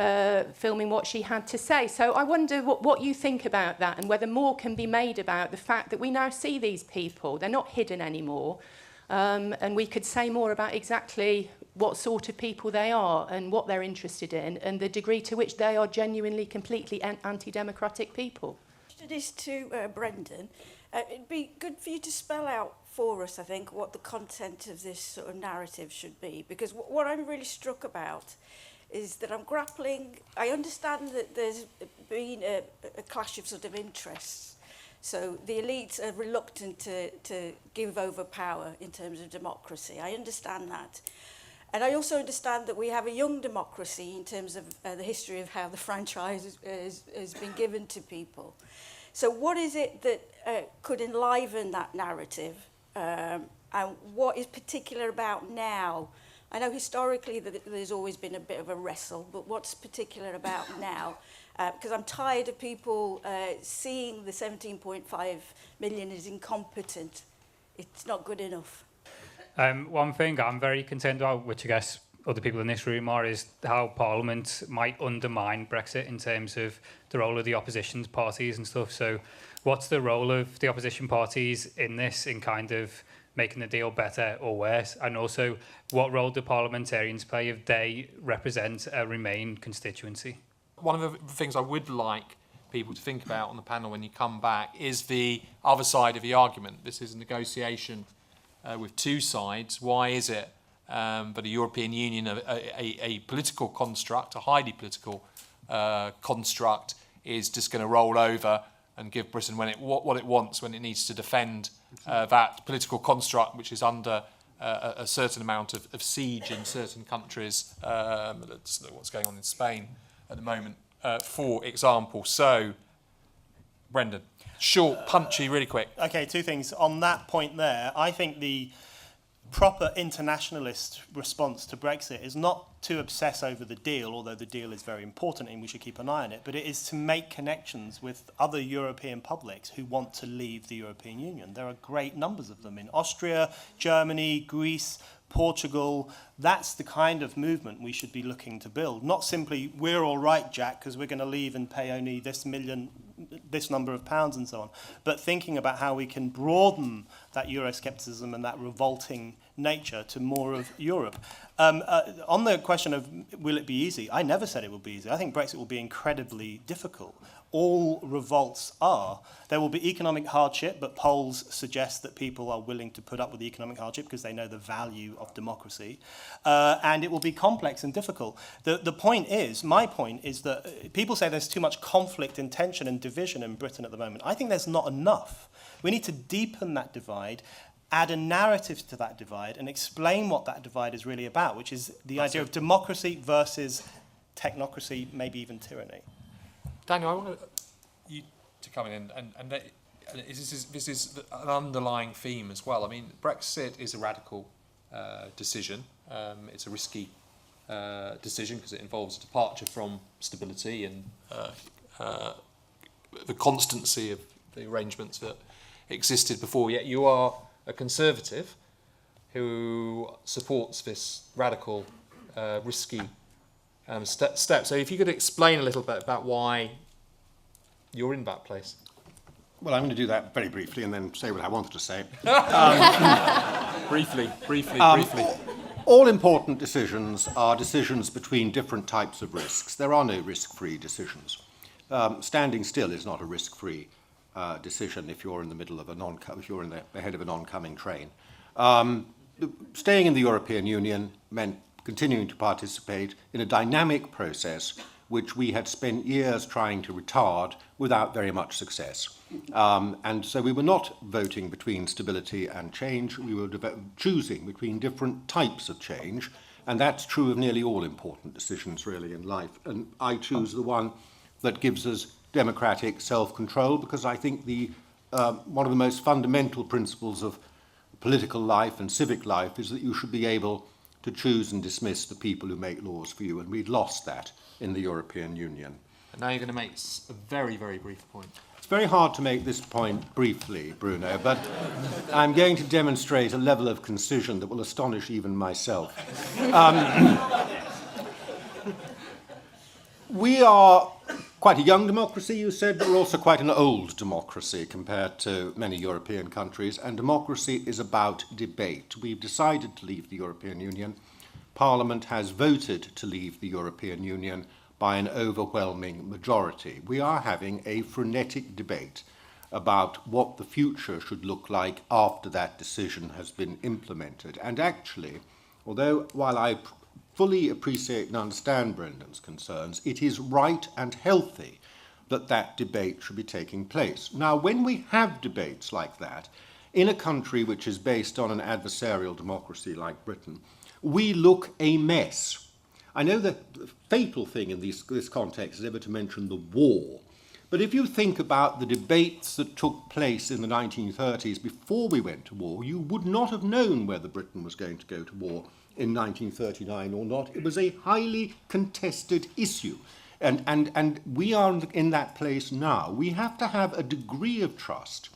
filming what she had to say. So I wonder what you think about that, and whether more can be made about the fact that we now see these people. They're not hidden anymore. And we could say more about exactly what sort of people they are and what they're interested in and the degree to which they are genuinely, completely anti-democratic people. It is to Brendan. It'd be good for you to spell out for us, I think, what the content of this sort of narrative should be. Because what I'm really struck about is that I'm grappling... I understand that there's been a clash of sort of interests. So the elites are reluctant to give over power in terms of democracy. I understand that. And I also understand that we have a young democracy in terms of the history of how the franchise has been given to people. So what is it that could enliven that narrative? And what is particular about now? I know historically that there's always been a bit of a wrestle, but what's particular about now? Because I'm tired of people seeing the 17.5 million as incompetent. It's not good enough. One thing I'm very concerned about, which I guess other people in this room are, is how Parliament might undermine Brexit in terms of the role of the opposition parties and stuff. So what's the role of the opposition parties in this, in kind of making the deal better or worse? And also, what role do parliamentarians play if they represent a Remain constituency? One of the things I would like people to think about on the panel when you come back is the other side of the argument. This is a negotiation with two sides. Why is it that the European Union, a political construct, a highly political construct, is just going to roll over and give Britain what it wants when it needs to defend that political construct, which is under a certain amount of siege in certain countries. Let's look what's going on in Spain at the moment, for example. So, Brendan, short, punchy, really quick. Okay, two things. On that point there, I think the proper internationalist response to Brexit is not to obsess over the deal, although the deal is very important and we should keep an eye on it, but it is to make connections with other European publics who want to leave the European Union. There are great numbers of them in Austria, Germany, Greece, Portugal. That's the kind of movement we should be looking to build. Not simply, we're all right, Jack, because we're going to leave and pay only this number of pounds and so on, but thinking about how we can broaden that Euroscepticism and that revolting nature to more of Europe. On the question of will it be easy, I never said it will be easy. I think Brexit will be incredibly difficult. All revolts are. There will be economic hardship, but polls suggest that people are willing to put up with the economic hardship because they know the value of democracy. And it will be complex and difficult. My point is that people say there's too much conflict and tension and division in Britain at the moment. I think there's not enough. We need to deepen that divide, add a narrative to that divide, and explain what that divide is really about, which is the idea of democracy versus technocracy, maybe even tyranny. Daniel, I want you to come in, and this is an underlying theme as well. I mean, Brexit is a radical decision. It's a risky decision because it involves a departure from stability and the constancy of the arrangements that existed before. Yet you are a Conservative who supports this radical, risky step. So if you could explain a little bit about why you're in that place. Well, I'm going to do that very briefly and then say what I wanted to say. Briefly. All important decisions are decisions between different types of risks. There are no risk-free decisions. Standing still is not a risk-free decision if you're in the middle of if you're in the head of an oncoming train. Staying in the European Union meant continuing to participate in a dynamic process which we had spent years trying to retard without very much success. And so we were not voting between stability and change, we were choosing between different types of change, and that's true of nearly all important decisions really in life. And I choose the one that gives us democratic self-control because I think one of the most fundamental principles of political life and civic life is that you should be able to choose and dismiss the people who make laws for you, and we'd lost that in the European Union. And now you're going to make a very, very brief point. It's very hard to make this point briefly, Bruno, but I'm going to demonstrate a level of concision that will astonish even myself. We are quite a young democracy, you said, but we're also quite an old democracy compared to many European countries, and democracy is about debate. We've decided to leave the European Union. Parliament has voted to leave the European Union by an overwhelming majority. We are having a frenetic debate about what the future should look like after that decision has been implemented. And actually, although while I fully appreciate and understand Brendan's concerns, it is right and healthy that that debate should be taking place. Now, when we have debates like that, in a country which is based on an adversarial democracy like Britain, we look a mess. I know that the fatal thing in this context is ever to mention the war, but if you think about the debates that took place in the 1930s before we went to war, you would not have known whether Britain was going to go to war in 1939 or not. It was a highly contested issue. And we are in that place now. We have to have a degree of trust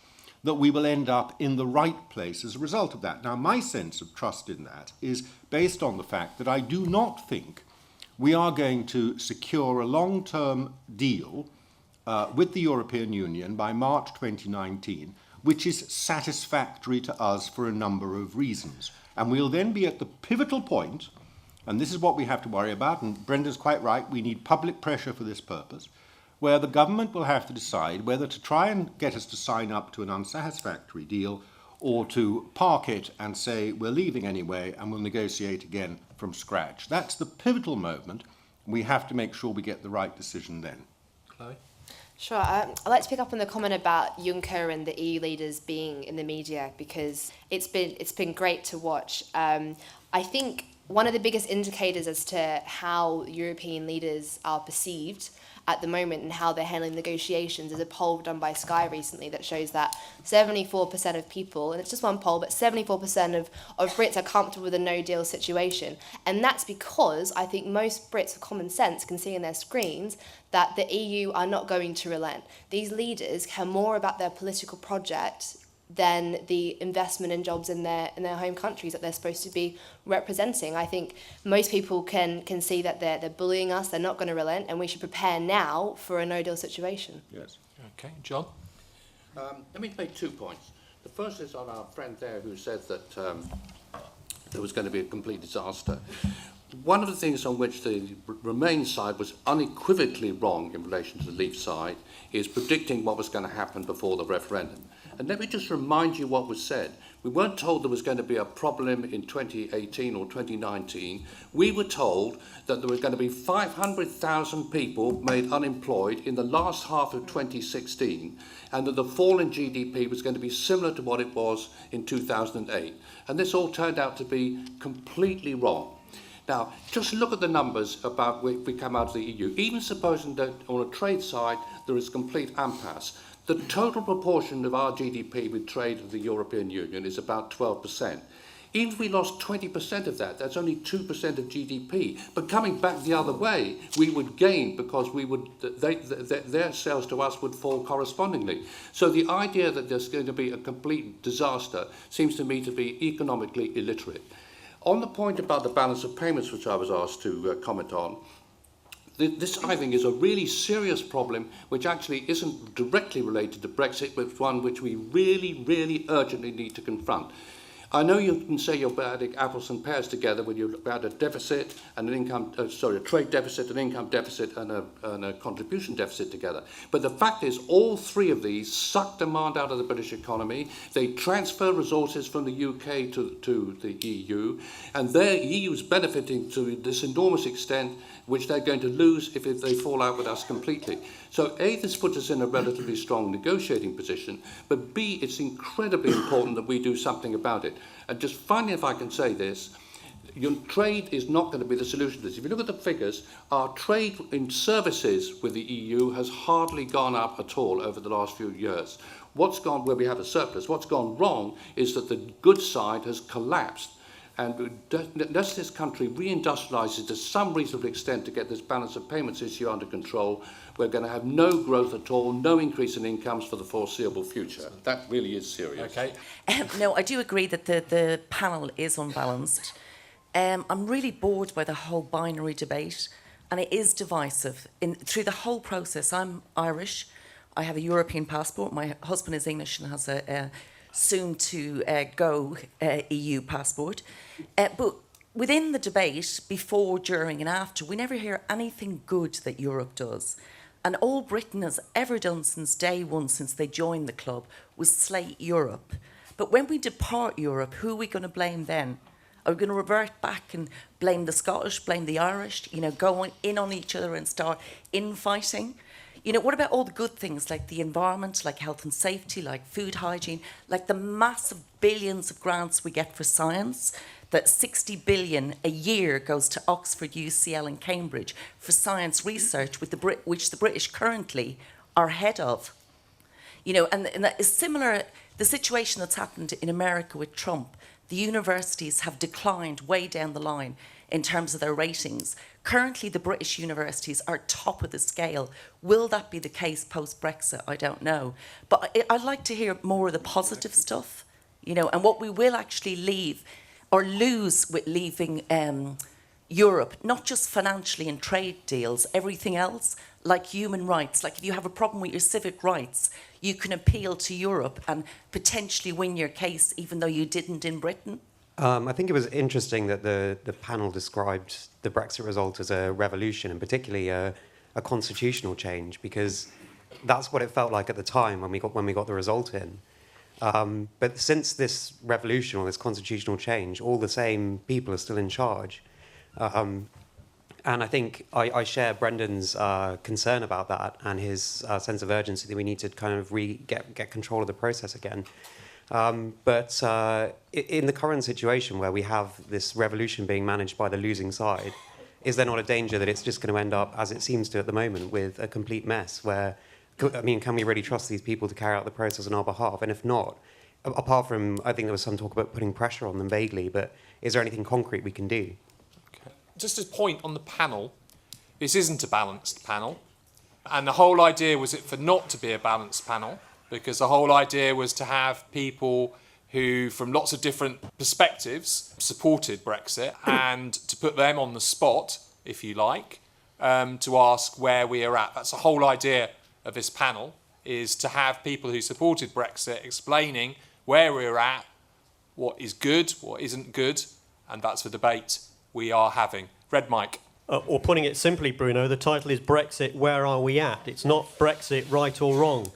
that we will end up in the right place as a result of that. Now, my sense of trust in that is based on the fact that I do not think we are going to secure a long-term deal with the European Union by March 2019, which is satisfactory to us for a number of reasons. And we'll then be at the pivotal point, and this is what we have to worry about, and Brenda's quite right, we need public pressure for this purpose, where the government will have to decide whether to try and get us to sign up to an unsatisfactory deal or to park it and say we're leaving anyway and we'll negotiate again from scratch. That's the pivotal moment. We have to make sure we get the right decision then. Chloe? Sure. I'd like to pick up on the comment about Juncker and the EU leaders being in the media, because it's been great to watch. I think one of the biggest indicators as to how European leaders are perceived at the moment and how they're handling negotiations is a poll done by Sky recently that shows that 74% of people, and it's just one poll, but 74% of Brits are comfortable with a no-deal situation. And that's because I think most Brits with common sense can see in their screens that the EU are not going to relent. These leaders care more about their political project than the investment in jobs in their home countries that they're supposed to be representing. I think most people can see that they're bullying us, they're not going to relent, and we should prepare now for a no-deal situation. Yes. Okay, John? Let me make 2 points. The first is on our friend there who said that there was going to be a complete disaster. One of the things on which the Remain side was unequivocally wrong in relation to the Leave side is predicting what was going to happen before the referendum. And let me just remind you what was said. We weren't told there was going to be a problem in 2018 or 2019. We were told that there were going to be 500,000 people made unemployed in the last half of 2016, and that the fall in GDP was going to be similar to what it was in 2008. And this all turned out to be completely wrong. Now, just look at the numbers about when we come out of the EU. Even supposing that on a trade side there is complete impasse, the total proportion of our GDP with trade with the European Union is about 12%. Even if we lost 20% of that, that's only 2% of GDP. But coming back the other way, we would gain because we would their sales to us would fall correspondingly. So the idea that there's going to be a complete disaster seems to me to be economically illiterate. On the point about the balance of payments, which I was asked to comment on, this, I think, is a really serious problem which actually isn't directly related to Brexit, but one which we really, really urgently need to confront. I know you can say you're adding apples and pears together when you add a deficit and an income, a trade deficit, an income deficit, and a contribution deficit together. But the fact is, all three of these suck demand out of the British economy. They transfer resources from the UK to the EU, and the EU is benefiting to this enormous extent, which they're going to lose if they fall out with us completely. So A, this puts us in a relatively strong negotiating position, but B, it's incredibly important that we do something about it. And just finally, if I can say this, your trade is not going to be the solution to this. If you look at the figures, our trade in services with the EU has hardly gone up at all over the last few years. What's gone, where we have a surplus, what's gone wrong is that the goods side has collapsed. And unless this country reindustrialises to some reasonable extent to get this balance of payments issue under control, we're going to have no growth at all, no increase in incomes for the foreseeable future. That really is serious. Okay. No, I do agree that the panel is unbalanced. I'm really bored by the whole binary debate, and it is divisive. Through the whole process, I'm Irish. I have a European passport. My husband is English and has a soon-to-go EU passport. But within the debate, before, during and after, we never hear anything good that Europe does. And all Britain has ever done since day one, since they joined the club, was slate Europe. But when we depart Europe, who are we going to blame then? Are we going to revert back and blame the Scottish, blame the Irish, going in on each other and start infighting? What about all the good things like the environment, like health and safety, like food hygiene, like the massive billions of grants we get for science, that 60 billion a year goes to Oxford, UCL and Cambridge for science research, which the British currently are ahead of. And that is similar, the situation that's happened in America with Trump. The universities have declined way down the line in terms of their ratings. Currently, the British universities are top of the scale. Will that be the case post-Brexit? I don't know. But I'd like to hear more of the positive stuff, you know, and what we will actually leave or lose with leaving Europe, not just financially and trade deals, everything else, like human rights. Like if you have a problem with your civic rights, you can appeal to Europe and potentially win your case, even though you didn't in Britain. I think it was interesting that the panel described the Brexit result as a revolution, and particularly a constitutional change, because that's what it felt like at the time when we got the result in. But since this revolution or this constitutional change, all the same people are still in charge. And I think I share Brendan's concern about that and his sense of urgency that we need to kind of get control of the process again. But in the current situation where we have this revolution being managed by the losing side, is there not a danger that it's just going to end up, as it seems to at the moment, with a complete mess where, I mean, can we really trust these people to carry out the process on our behalf? And if not, apart from, I think there was some talk about putting pressure on them vaguely, but is there anything concrete we can do? Okay. Just a point on the panel, this isn't a balanced panel. And the whole idea was it for not to be a balanced panel, because the whole idea was to have people who, from lots of different perspectives, supported Brexit, and to put them on the spot, if you like, to ask where we are at. That's the whole idea of this panel, is to have people who supported Brexit explaining where we're at, what is good, what isn't good, and that's the debate we are having. Red Mike. Or putting it simply, Bruno, the title is Brexit, Where Are We At? It's not Brexit, Right or Wrong.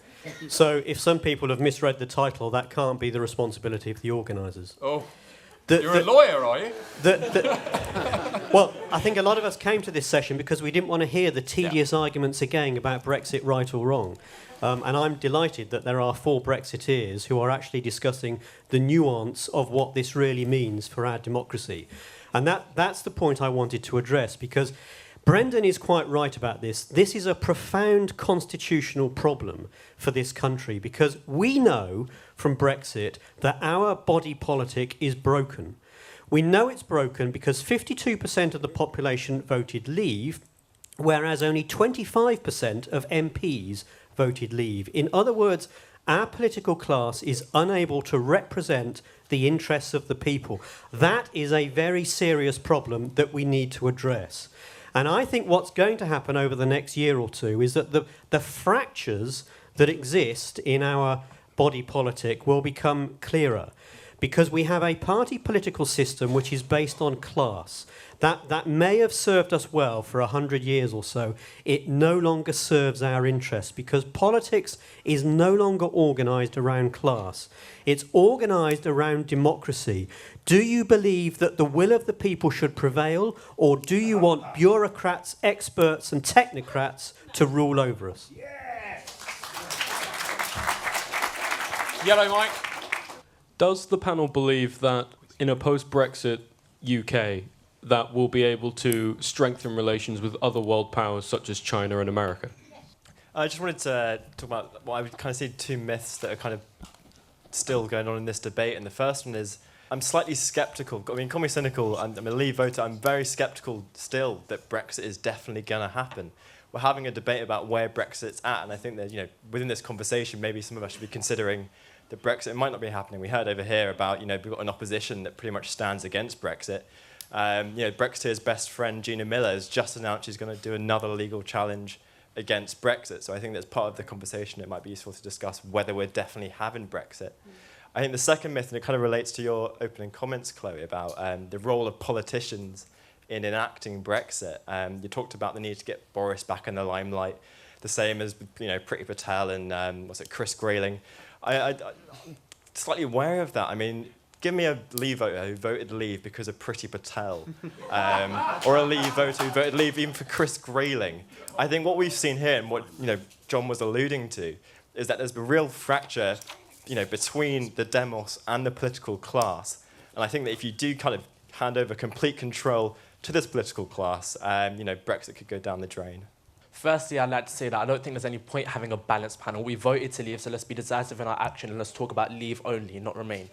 So if some people have misread the title, that can't be the responsibility of the organisers. Oh, you're a lawyer, are you? Well, I think a lot of us came to this session because we didn't want to hear the tedious arguments again about Brexit, right or wrong. And I'm delighted that there are 4 Brexiteers who are actually discussing the nuance of what this really means for our democracy. And that's the point I wanted to address, because Brendan is quite right about this. This is a profound constitutional problem for this country, because we know from Brexit that our body politic is broken. We know it's broken because 52% of the population voted leave, whereas only 25% of MPs voted leave. In other words, our political class is unable to represent the interests of the people. That is a very serious problem that we need to address. And I think what's going to happen over the next year or two is that the fractures that exist in our body politic will become clearer, because we have a party political system which is based on class. That may have served us well for 100 years or so. It no longer serves our interests, because politics is no longer organised around class. It's organised around democracy. Do you believe that the will of the people should prevail, or do you want bureaucrats, experts and technocrats to rule over us? Yellow Mike. Does the panel believe that in a post-Brexit UK that we'll be able to strengthen relations with other world powers such as China and America? I just wanted to talk about what I would kind of see 2 myths that are kind of still going on in this debate. And the first one is, I'm slightly sceptical. I mean, call me cynical. I'm a Leave voter. I'm very sceptical still that Brexit is definitely going to happen. We're having a debate about where Brexit's at, and I think that, you know, within this conversation, maybe some of us should be considering that Brexit might not be happening. We heard over here about, you know, we've got an opposition that pretty much stands against Brexit. You know, Brexiteer's best friend, Gina Miller, has just announced she's going to do another legal challenge against Brexit. So I think that's part of the conversation. It might be useful to discuss whether we're definitely having Brexit. I think the second myth, and it kind of relates to your opening comments, Chloe, about the role of politicians in enacting Brexit. You talked about the need to get Boris back in the limelight, the same as, you know, Priti Patel and Chris Grayling. I'm slightly aware of that. I mean, give me a Leave voter who voted Leave because of Priti Patel, or a Leave voter who voted Leave even for Chris Grayling. I think what we've seen here, and what, you know, John was alluding to, is that there's a real fracture, you know, between the demos and the political class. And I think that if you do kind of hand over complete control to this political class, you know, Brexit could go down the drain. Firstly, I'd like to say that I don't think there's any point having a balanced panel. We voted to leave, so let's be decisive in our action and let's talk about leave only, not remain.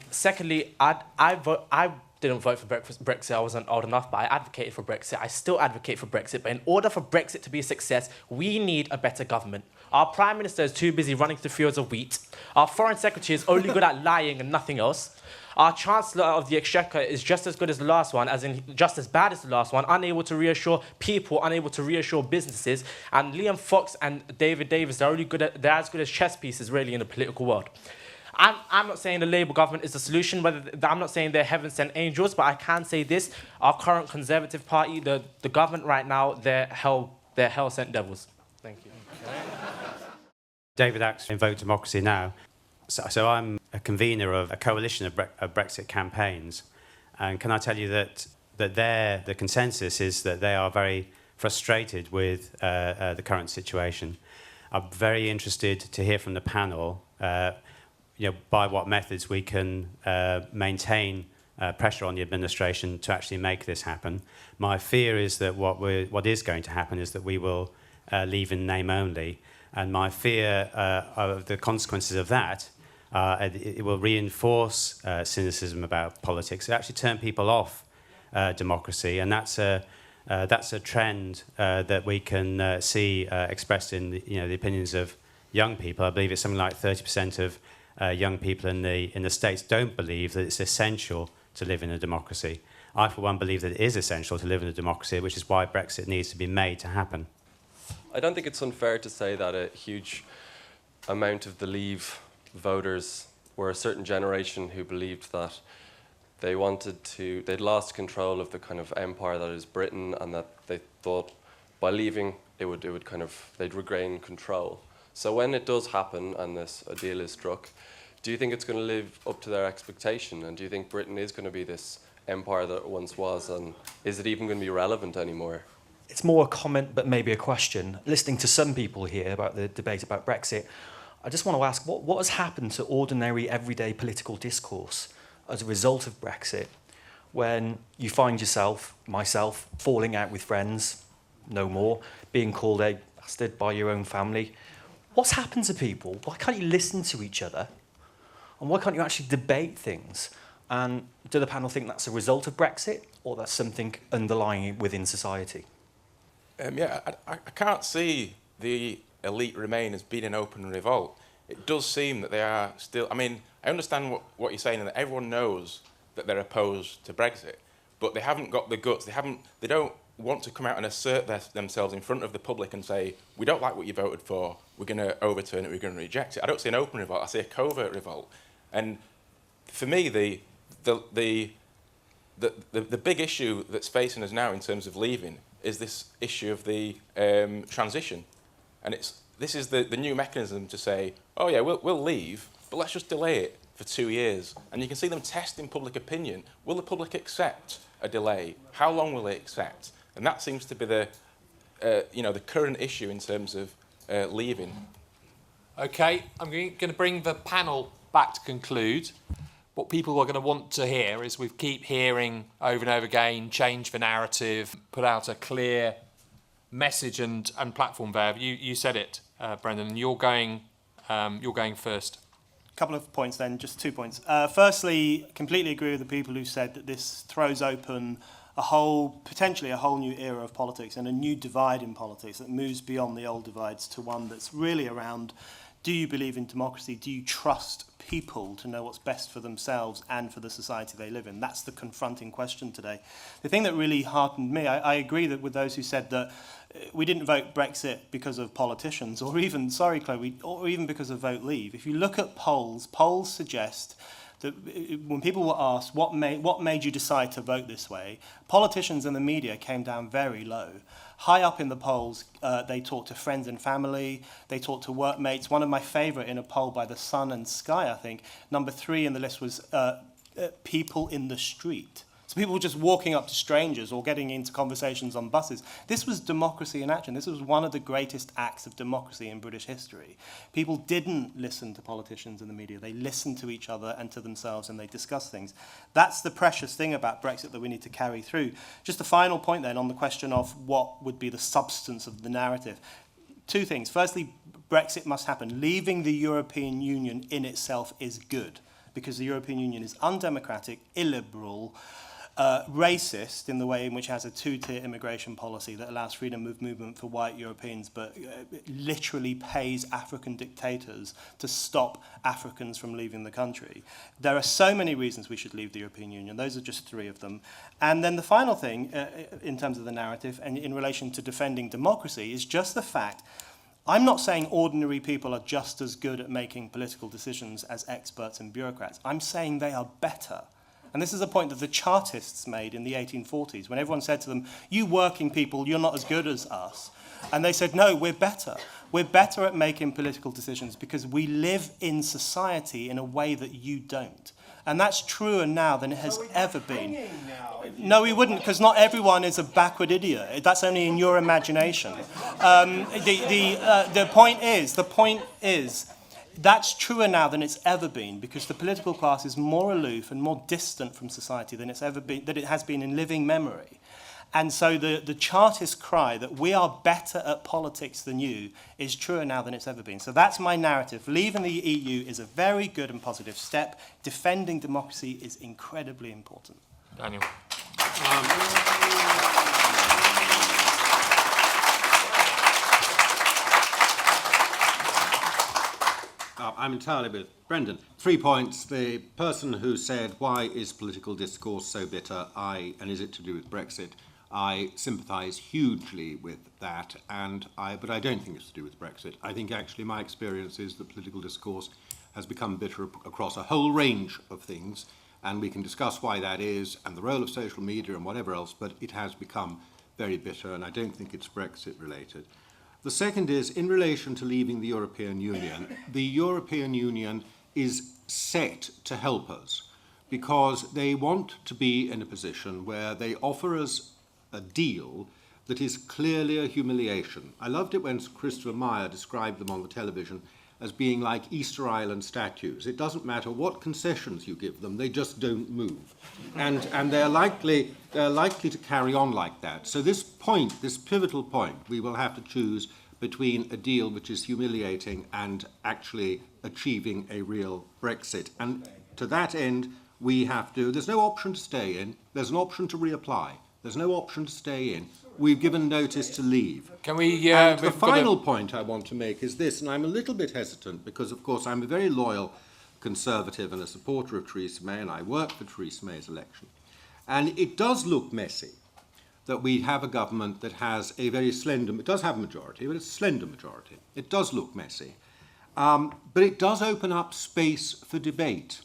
Secondly, I didn't vote for Brexit, I wasn't old enough, but I advocated for Brexit. I still advocate for Brexit, but in order for Brexit to be a success, we need a better government. Our Prime Minister is too busy running through fields of wheat. Our Foreign Secretary is only good at lying and nothing else. Our Chancellor of the Exchequer is just as good as the last one, as in just as bad as the last one, unable to reassure people, unable to reassure businesses. And Liam Fox and David Davis, they're as good as chess pieces, really, in the political world. I'm not saying the Labour government is the solution. I'm not saying they're heaven-sent angels, but I can say this: our current Conservative Party, the government right now, they're hell-sent devils. Thank you. David Axe in Vote Democracy Now. So I'm a convener of a coalition of Brexit campaigns, and can I tell you that the consensus is that they are very frustrated with the current situation. I'm very interested to hear from the panel, by what methods we can maintain pressure on the administration to actually make this happen. My fear is that what is going to happen is that we will leave in name only, and my fear of the consequences of that. It will reinforce cynicism about politics. It actually turn people off democracy, and that's a trend that we can see expressed in the opinions of young people. I believe it's something like 30% of young people in the States don't believe that it's essential to live in a democracy. I, for one, believe that it is essential to live in a democracy, which is why Brexit needs to be made to happen. I don't think it's unfair to say that a huge amount of the Leave voters were a certain generation who believed that they'd lost control of the kind of empire that is Britain, and that they thought by leaving they'd regain control. So when it does happen and a deal is struck, do you think it's going to live up to their expectation? And do you think Britain is going to be this empire that it once was? And is it even going to be relevant anymore? It's more a comment, but maybe a question. Listening to some people here about the debate about Brexit, I just want to ask, what has happened to ordinary, everyday political discourse as a result of Brexit when you find myself, falling out with friends, no more, being called a bastard by your own family? What's happened to people? Why can't you listen to each other? And why can't you actually debate things? And do the panel think that's a result of Brexit, or that's something underlying within society? I can't see the elite Remain as being an open revolt. It does seem that they are still... I mean, I understand what you're saying, and that everyone knows that they're opposed to Brexit, but they haven't got the guts. They don't want to come out and assert themselves in front of the public and say, we don't like what you voted for, we're going to overturn it, we're going to reject it. I don't see an open revolt, I see a covert revolt. And for me, the big issue that's facing us now in terms of leaving is this issue of the transition. And this is the new mechanism to say, oh yeah, we'll leave, but let's just delay it for 2 years. And you can see them testing public opinion. Will the public accept a delay? How long will they accept? And that seems to be the current issue in terms of leaving. Okay, I'm going to bring the panel back to conclude. What people are going to want to hear is we keep hearing over and over again, change the narrative, put out a clear message and platform there. You said it, Brendan, and you're going first. A couple of points then, just 2 points. Firstly, completely agree with the people who said that this throws open potentially a whole new era of politics and a new divide in politics that moves beyond the old divides to one that's really around, do you believe in democracy? Do you trust people to know what's best for themselves and for the society they live in? That's the confronting question today. The thing that really heartened me, I agree that with those who said that we didn't vote Brexit because of politicians, or even, sorry Chloe, or even because of vote leave. If you look at polls suggest that when people were asked what made you decide to vote this way, politicians and the media came down very low. High up in the polls, they talked to friends and family, they talked to workmates. One of my favourite in a poll by The Sun and Sky, I think, number 3 in the list was people in the street. So people were just walking up to strangers or getting into conversations on buses. This was democracy in action. This was one of the greatest acts of democracy in British history. People didn't listen to politicians and the media. They listened to each other and to themselves, and they discussed things. That's the precious thing about Brexit that we need to carry through. Just a final point then on the question of what would be the substance of the narrative. 2 things. Firstly, Brexit must happen. Leaving the European Union in itself is good, because the European Union is undemocratic, illiberal, racist in the way in which it has a two-tier immigration policy that allows freedom of movement for white Europeans, but literally pays African dictators to stop Africans from leaving the country. There are so many reasons we should leave the European Union. Those are just 3 of them. And then the final thing, in terms of the narrative, and in relation to defending democracy, is just the fact I'm not saying ordinary people are just as good at making political decisions as experts and bureaucrats. I'm saying they are better. And this is a point that the Chartists made in the 1840s, when everyone said to them, you working people, you're not as good as us. And they said, no, we're better. We're better at making political decisions because we live in society in a way that you don't. And that's truer now than it has ever been. No, we wouldn't, because not everyone is a backward idiot. That's only in your imagination. The point is, that's truer now than it's ever been, because the political class is more aloof and more distant from society than it's ever been, that it has been in living memory. And so the Chartist cry that we are better at politics than you is truer now than it's ever been. So that's my narrative. Leaving the EU is a very good and positive step. Defending democracy is incredibly important. Daniel. I'm entirely with Brendan. 3 points. The person who said, why is political discourse so bitter, and is it to do with Brexit? I sympathise hugely with that, but I don't think it's to do with Brexit. I think actually my experience is that political discourse has become bitter across a whole range of things, and we can discuss why that is, and the role of social media and whatever else, but it has become very bitter, and I don't think it's Brexit related. The second is, in relation to leaving the European Union is set to help us because they want to be in a position where they offer us a deal that is clearly a humiliation. I loved it when Christopher Meyer described them on the television as being like Easter Island statues. It doesn't matter what concessions you give them, they just don't move. And they're likely to carry on like that. So this pivotal point, we will have to choose between a deal which is humiliating and actually achieving a real Brexit. And to that end, there's no option to stay in, there's an option to reapply. There's no option to stay in. We've given notice to leave. Can we? And the final point I want to make is this, and I'm a little bit hesitant because, of course, I'm a very loyal Conservative and a supporter of Theresa May, and I worked for Theresa May's election. And it does look messy that we have a government that has a very slender, it does have a majority, but it's a slender majority. It does look messy. But it does open up space for debate.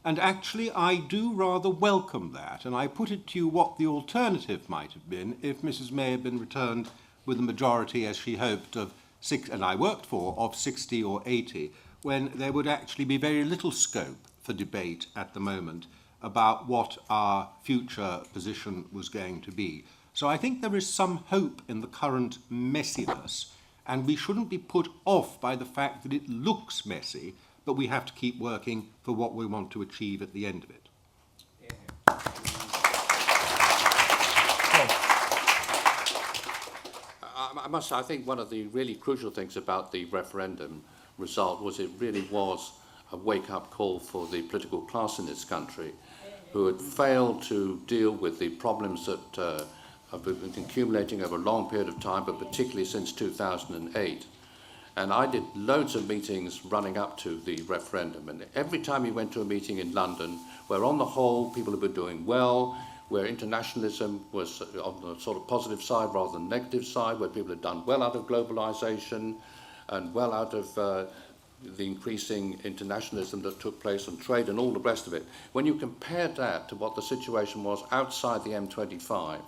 And actually, I do rather welcome that. And I put it to you what the alternative might have been if Mrs. May had been returned with a majority, as she hoped, of 6, and I worked for, of 60 or 80, when there would actually be very little scope for debate at the moment about what our future position was going to be. So I think there is some hope in the current messiness, and we shouldn't be put off by the fact that it looks messy, but we have to keep working for what we want to achieve at the end of it. I think one of the really crucial things about the referendum result was it really was a wake-up call for the political class in this country, who had failed to deal with the problems that have been accumulating over a long period of time, but particularly since 2008. And I did loads of meetings running up to the referendum, and every time you went to a meeting in London, where on the whole people were doing well, where internationalism was on the sort of positive side rather than negative side, where people had done well out of globalization and well out of the increasing internationalism that took place on trade and all the rest of it. When you compared that to what the situation was outside the M25,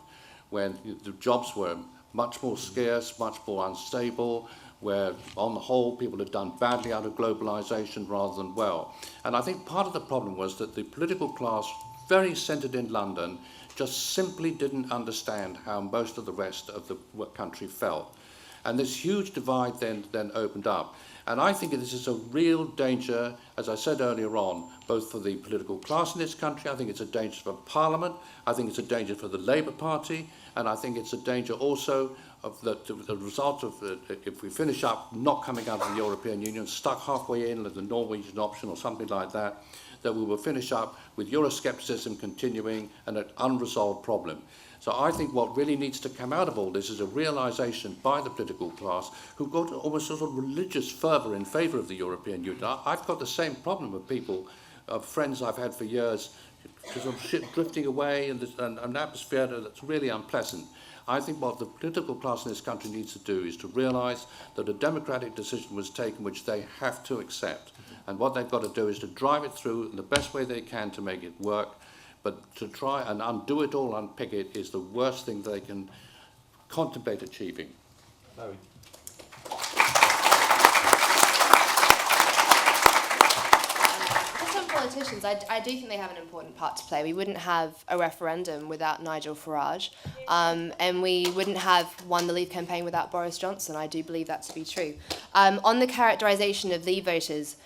when the jobs were much more scarce, much more unstable, where on the whole people had done badly out of globalization rather than well. And I think part of the problem was that the political class, very centred in London, just simply didn't understand how most of the rest of the country felt. And this huge divide then opened up. And I think this is a real danger, as I said earlier on, both for the political class in this country. I think it's a danger for Parliament. I think it's a danger for the Labour Party. And I think it's a danger also of the result of, if we finish up not coming out of the European Union, stuck halfway in with the Norwegian option or something like that, that we will finish up with Euroscepticism continuing and an unresolved problem. So I think what really needs to come out of all this is a realisation by the political class who've got almost sort of religious fervour in favour of the European Union. I've got the same problem with people, friends I've had for years, sort of drifting away in an atmosphere that's really unpleasant. I think what the political class in this country needs to do is to realise that a democratic decision was taken which they have to accept. And what they've got to do is to drive it through in the best way they can to make it work. But to try and undo it all, unpick it, is the worst thing they can contemplate achieving. Politicians, I do think they have an important part to play. We wouldn't have a referendum without Nigel Farage, and we wouldn't have won the Leave campaign without Boris Johnson. I do believe that to be true. On the characterisation of Leave voters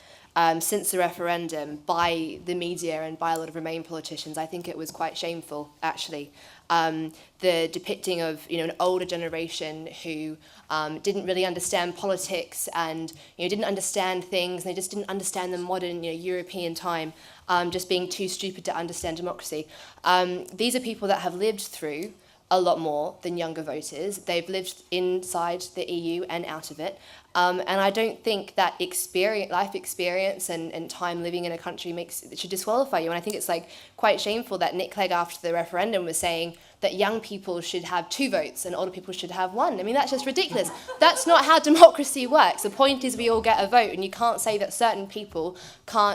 since the referendum by the media and by a lot of Remain politicians, I think it was quite shameful, actually. The depicting of an older generation who didn't really understand politics and didn't understand things, and they just didn't understand the modern European time, just being too stupid to understand democracy. These are people that have lived through a lot more than younger voters. They've lived inside the EU and out of it. And I don't think that life experience and time living in a country should disqualify you. And I think it's quite shameful that Nick Clegg after the referendum was saying that young people should have 2 votes and older people should have 1. I mean, that's just ridiculous. That's not how democracy works. The point is we all get a vote, and you can't say that certain people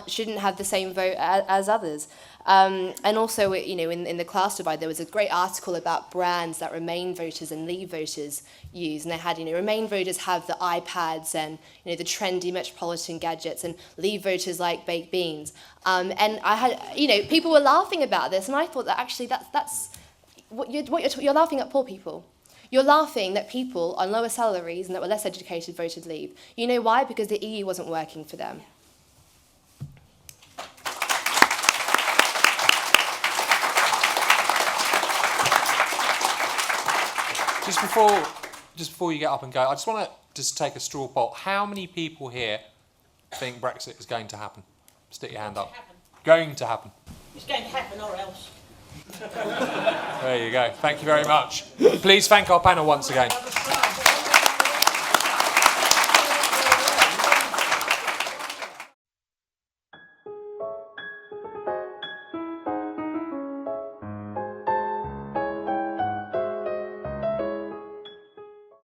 shouldn't have the same vote as others. And also, in the class divide, there was a great article about brands that Remain voters and Leave voters use, and they had, Remain voters have the iPads and the trendy Metropolitan gadgets, and Leave voters like baked beans. And I had, people were laughing about this, and I thought that actually that's you're laughing at poor people. You're laughing that people on lower salaries and that were less educated voted Leave. You know why? Because the EU wasn't working for them. Just before you get up and go, I just want to take a straw poll. How many people here think Brexit is going to happen? Stick your hand up. Going to happen. It's going to happen or else. There you go. Thank you very much. Please thank our panel once again.